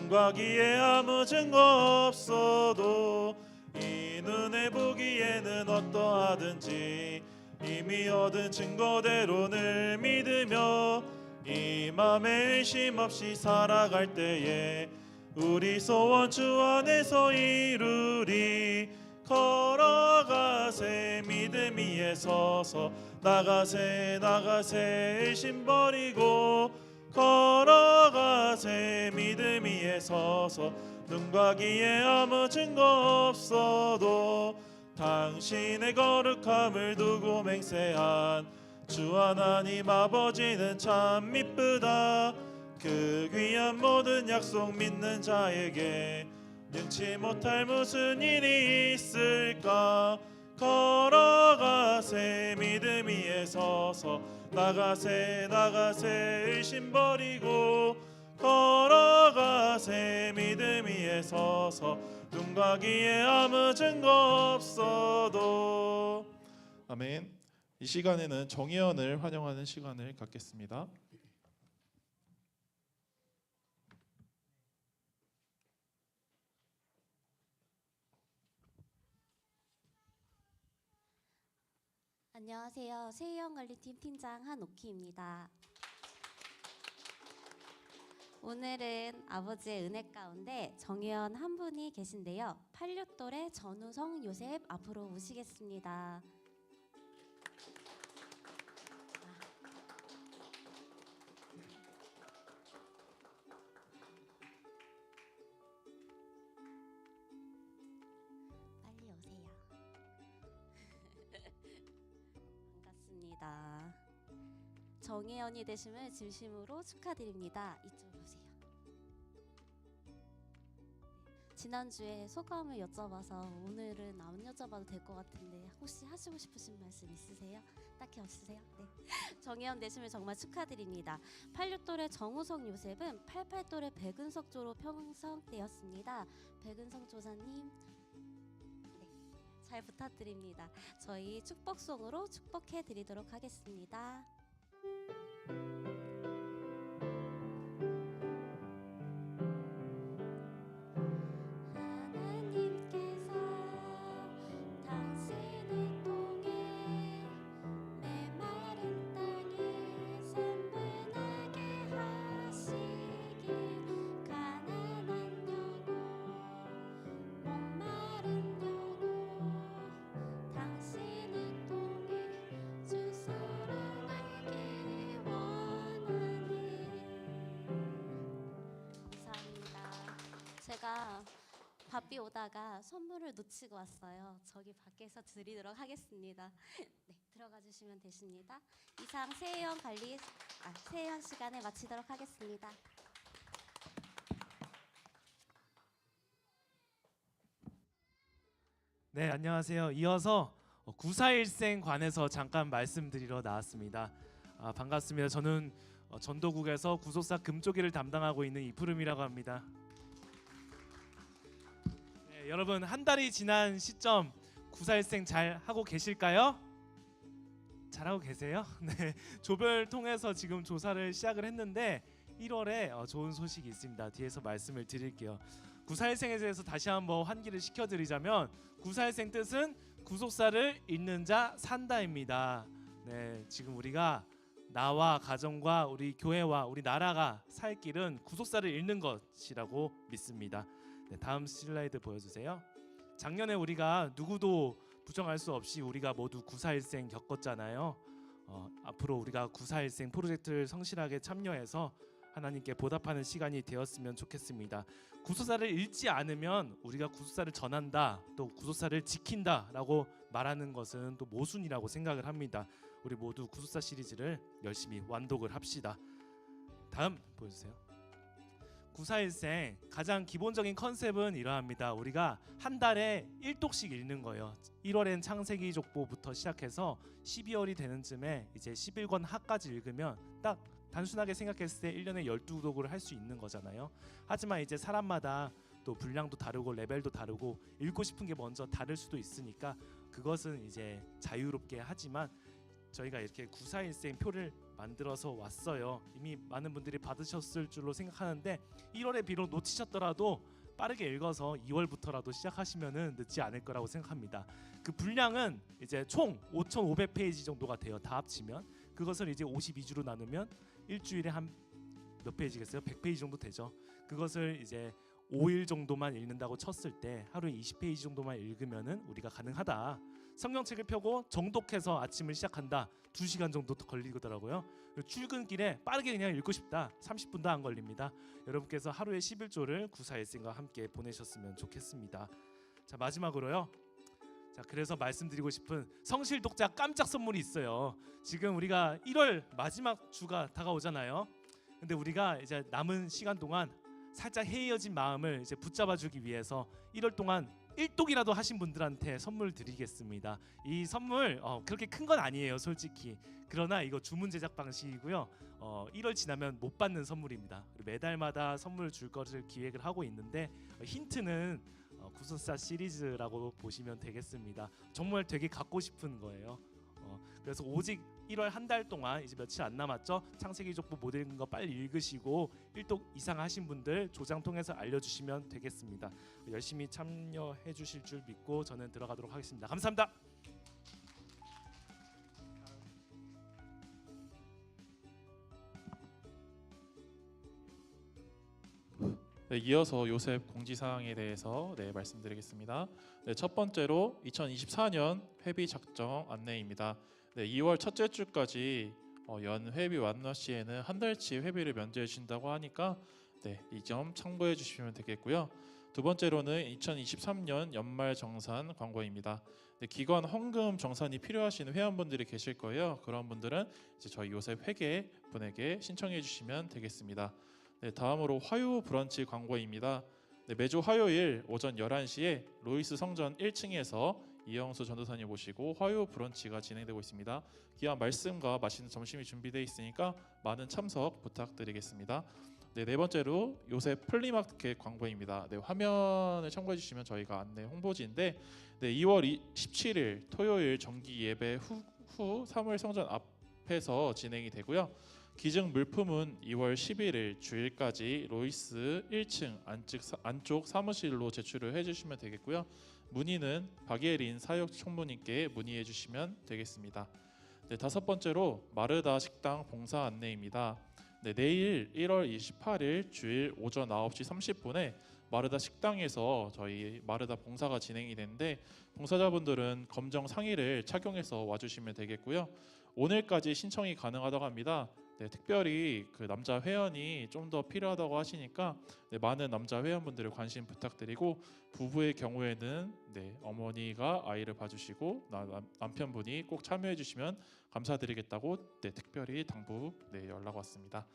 눈과 귀에 아무 증거 없어도 이 눈에 보기에는 어떠하든지 이미 얻은 증거대로 늘 믿으며 이 맘에 의심 없이 살아갈 때에 우리 소원 주 안에서 이루리. 걸어가세 믿음 위에 서서 나가세 나가세 의심 버리고 걸어가세 믿음 위에 서서 눈과 귀에 아무 증거 없어도 당신의 거룩함을 두고 맹세한 주 하나님 아버지는 참 미쁘다. 그 귀한 모든 약속 믿는 자에게 능치 못할 무슨 일이 있을까. 걸어가세 믿음 위에 서서 나가세 나가세 의심 버리고 걸어가세 믿음 위에 서서 눈과 귀에 아무 증거 없어도. 아멘. 이 시간에는 정예언을 환영하는 시간을 갖겠습니다. 안녕하세요. 세희영관리팀 팀장 한옥희입니다. 오늘은 아버지의 은혜 가운데 정혜연 한 분이 계신데요. 86돌의 전우성 요셉 앞으로 오시겠습니다. 빨리 오세요. 반갑습니다. 정혜연이 되심을 진심으로 축하드립니다. 이쪽으로 오세요. 지난주에 소감을 여쭤봐서 오늘은 안 여쭤봐도 될 것 같은데 혹시 하시고 싶으신 말씀 있으세요? 딱히 없으세요? 네. 정혜연 되심을 정말 축하드립니다. 86돌의 정우성 요셉은 88돌의 백은석 조로 편성되었습니다. 백은석 조사님 잘 부탁드립니다. 저희 축복송으로 축복해 드리도록 하겠습니다. 하나님께서 당신을 통해 메마른 땅에 산분하게 하시길 가난한 영혼 목마른 영혼 당신을 통해 주 사랑하길 원하니. 감사합니다. 제가 바삐 오다가 선물을 놓치고 왔어요. 저기 밖에서 드리도록 하겠습니다. 네, 들어가 주시면 되십니다. 이상 세혜연 세혜연 시간을 마치도록 하겠습니다. 네, 안녕하세요. 이어서 941생 관해서 잠깐 말씀드리러 나왔습니다. 반갑습니다. 저는 전도국에서 구속사 금쪽이를 담당하고 있는 이푸름이라고 합니다. 네, 여러분 한 달이 지난 시점 941생 잘 하고 계실까요? 잘하고 계세요? 네, 조별 통해서 지금 조사를 시작을 했는데 1월에 좋은 소식이 있습니다. 뒤에서 말씀을 드릴게요. 941생에 대해서 다시 한번 환기를 시켜드리자면 941생 뜻은 구속사를 읽는 자 산다입니다. 네, 지금 우리가 나와 가정과 우리 교회와 우리 나라가 살 길은 구속사를 읽는 것이라고 믿습니다. 네, 다음 슬라이드 보여주세요. 작년에 우리가 누구도 부정할 수 없이 우리가 모두 941생 겪었잖아요. 앞으로 우리가 941생 프로젝트를 성실하게 참여해서 하나님께 보답하는 시간이 되었으면 좋겠습니다. 구속사를 읽지 않으면 우리가 구속사를 전한다, 또 구속사를 지킨다라고 말하는 것은 또 모순이라고 생각을 합니다. 우리 모두 구속사 시리즈를 열심히 완독을 합시다. 다음 보여주세요. 941생 가장 기본적인 컨셉은 이러합니다. 우리가 한 달에 1독씩 읽는 거예요. 1월엔 창세기 족보부터 시작해서 12월이 되는 쯤에 이제 11권 하까지 읽으면 딱 단순하게 생각했을 때 1년에 12독을 할 수 있는 거잖아요. 하지만 이제 사람마다 또 분량도 다르고 레벨도 다르고 읽고 싶은 게 먼저 다를 수도 있으니까 그것은 이제 자유롭게 하지만 저희가 이렇게 구사일생 표를 만들어서 왔어요. 이미 많은 분들이 받으셨을 줄로 생각하는데 1월에 비록 놓치셨더라도 빠르게 읽어서 2월부터라도 시작하시면은 늦지 않을 거라고 생각합니다. 그 분량은 이제 총 5,500페이지 정도가 돼요. 다 합치면 그것을 이제 52주로 나누면 일주일에 한 몇 페이지겠어요? 100페이지 정도 되죠. 그것을 이제 5일 정도만 읽는다고 쳤을 때 하루에 20페이지 정도만 읽으면은 우리가 가능하다. 성경책을 펴고 정독해서 아침을 시작한다. 2시간 정도 걸리더라고요. 출근길에 빠르게 그냥 읽고 싶다. 30분도 안 걸립니다. 여러분께서 하루에 11조를 구사일생과 함께 보내셨으면 좋겠습니다. 자, 마지막으로요. 자, 그래서 말씀드리고 싶은 성실 독자 깜짝 선물이 있어요. 지금 우리가 1월 마지막 주가 다가오잖아요. 근데 우리가 이제 남은 시간 동안 살짝 해이어진 마음을 이제 붙잡아주기 위해서 1월 동안 1독이라도 하신 분들한테 선물 드리겠습니다. 이 선물 그렇게 큰 건 아니에요, 솔직히. 그러나 이거 주문 제작 방식이고요. 1월 지나면 못 받는 선물입니다. 매달마다 선물 줄 것을 기획을 하고 있는데 힌트는 구속사 시리즈라고 보시면 되겠습니다. 정말 되게 갖고 싶은 거예요. 그래서 오직 1월 한 달 동안 이제 며칠 안 남았죠. 창세기 족보 못 읽은 거 빨리 읽으시고 1독 이상 하신 분들 조장 통해서 알려주시면 되겠습니다. 열심히 참여해 주실 줄 믿고 저는 들어가도록 하겠습니다. 감사합니다. 네, 이어서 요셉 공지사항에 대해서 말씀드리겠습니다. 첫 번째로 2024년 회비 작정 안내입니다. 2월 첫째 주까지 연 회비 완납 시에는 한 달치 회비를 면제해 주신다고 하니까 이 점 참고해 주시면 되겠고요. 두 번째로는 2023년 연말 정산 광고입니다. 기관 헌금 정산이 필요하신 회원분들이 계실 거예요. 그런 분들은 이제 저희 요셉 회계 분에게 신청해 주시면 되겠습니다. 다음으로 화요 브런치 광고입니다. 매주 화요일 오전 11시에 로이스 성전 1층에서 이영수 전도사님 모시고 화요 브런치가 진행되고 있습니다. 귀한 말씀과 맛있는 점심이 준비되어 있으니까 많은 참석 부탁드리겠습니다. 네 번째로 요셉 플리마켓 광고입니다. 화면을 참고해 주시면 저희가 안내 홍보지인데 2월 17일 토요일 정기 예배 후 3월 성전 앞에서 진행이 되고요. 기증 물품은 2월 11일 주일까지 로이스 1층 안쪽 사무실로 제출을 해주시면 되겠고요. 문의는 박예린 사역 총무님께 문의해 주시면 되겠습니다. 다섯 번째로 마르다 식당 봉사 안내입니다. 내일 1월 28일 주일 오전 9시 30분에 마르다 식당에서 저희 마르다 봉사가 진행이 되는데 봉사자분들은 검정 상의를 착용해서 와주시면 되겠고요. 오늘까지 신청이 가능하다고 합니다. 특별히 그 남자 회원이 좀 더 필요하다고 하시니까 많은 남자 회원분들의 관심 부탁드리고 부부의 경우에는 어머니가 아이를 봐주시고 남편분이 꼭 참여해 주시면 감사드리겠다고 특별히 당부 연락 왔습니다.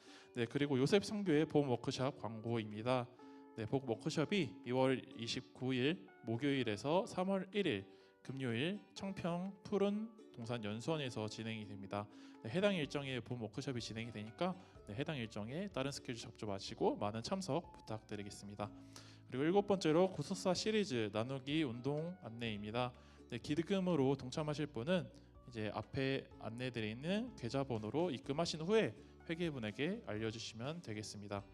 그리고 요셉 선교의 봄 워크숍 광고입니다. 봄 워크숍이 2월 29일 목요일에서 3월 1일 금요일 청평 푸른 동산 연수원에서 진행이 됩니다. 해당 일정에 봄 워크숍이 진행이 되니까 해당 일정에 다른 스케줄 접촉 마시고 많은 참석 부탁드리겠습니다. 그리고 일곱 번째로 구속사 시리즈 나누기 운동 안내입니다. 기금으로 동참하실 분은 이제 앞에 안내드리는 계좌번호로 입금하신 후에 회계분에게 알려주시면 되겠습니다.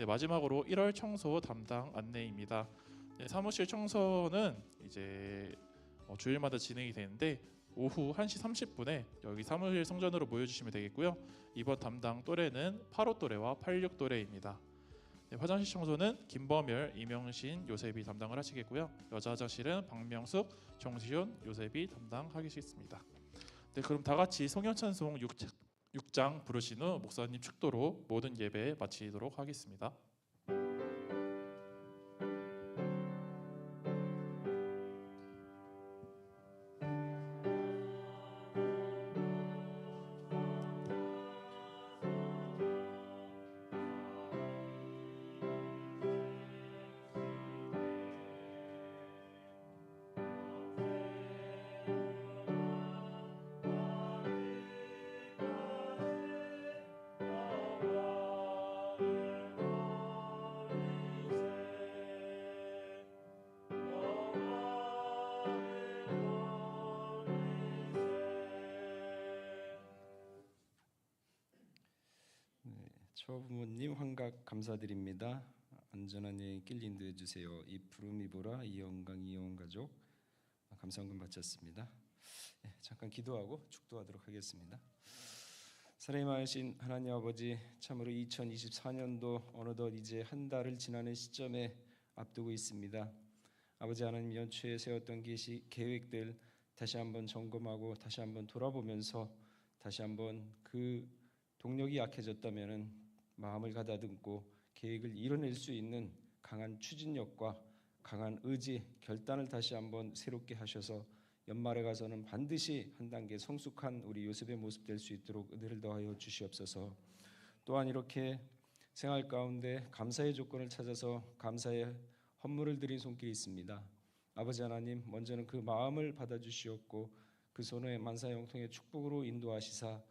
마지막으로 1월 청소 담당 안내입니다. 사무실 청소는 이제 주일마다 진행이 되는데 오후 1시 30분에 여기 사무실 성전으로 모여주시면 되겠고요. 이번 담당 또래는 8호 또래와 86 또래입니다. 화장실 청소는 김범열, 이명신, 요셉이 담당을 하시겠고요. 여자 화장실은 박명숙, 정시훈, 요셉이 담당하시겠습니다. 그럼 다 같이 성경찬송 6장 부르신 후 목사님 축도로 모든 예배 마치도록 하겠습니다. 처부모님 환각 감사드립니다. 안전한 여행길 인도해 주세요. 이 푸름 이보라 이영강 이영 가족 감사원금 바쳤습니다. 잠깐 기도하고 축도하도록 하겠습니다. 사랑이 많으신 하나님 아버지, 참으로 2024년도 어느덧 이제 한 달을 지나는 시점에 앞두고 있습니다. 아버지 하나님, 연초에 세웠던 계획들 다시 한번 점검하고 다시 한번 돌아보면서 다시 한번 그 동력이 약해졌다면은 마음을 가다듬고 계획을 이뤄낼 수 있는 강한 추진력과 강한 의지, 결단을 다시 한번 새롭게 하셔서 연말에 가서는 반드시 한 단계 성숙한 우리 요셉의 모습 될 수 있도록 은혜를 더하여 주시옵소서. 또한 이렇게 생활 가운데 감사의 조건을 찾아서 감사의 헌물을 드린 손길이 있습니다. 아버지 하나님, 먼저는 그 마음을 받아주시옵고 그 손에 만사형통의 축복으로 인도하시사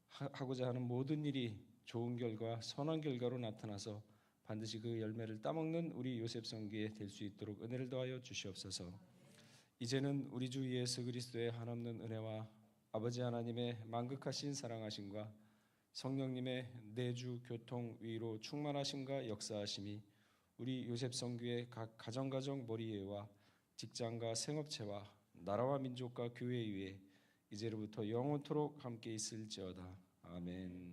하고자 하는 모든 일이 좋은 결과, 선한 결과로 나타나서 반드시 그 열매를 따먹는 우리 요셉 성기에 될 수 있도록 은혜를 더하여 주시옵소서. 이제는 우리 주 예수 그리스도의 한없는 은혜와 아버지 하나님의 만극하신 사랑하심과 성령님의 내주 교통 위로 충만하심과 역사하심이 우리 요셉 성교의 각 가정 머리에와 직장과 생업체와 나라와 민족과 교회 위에 이제로부터 영원토록 함께 있을지어다. 아멘.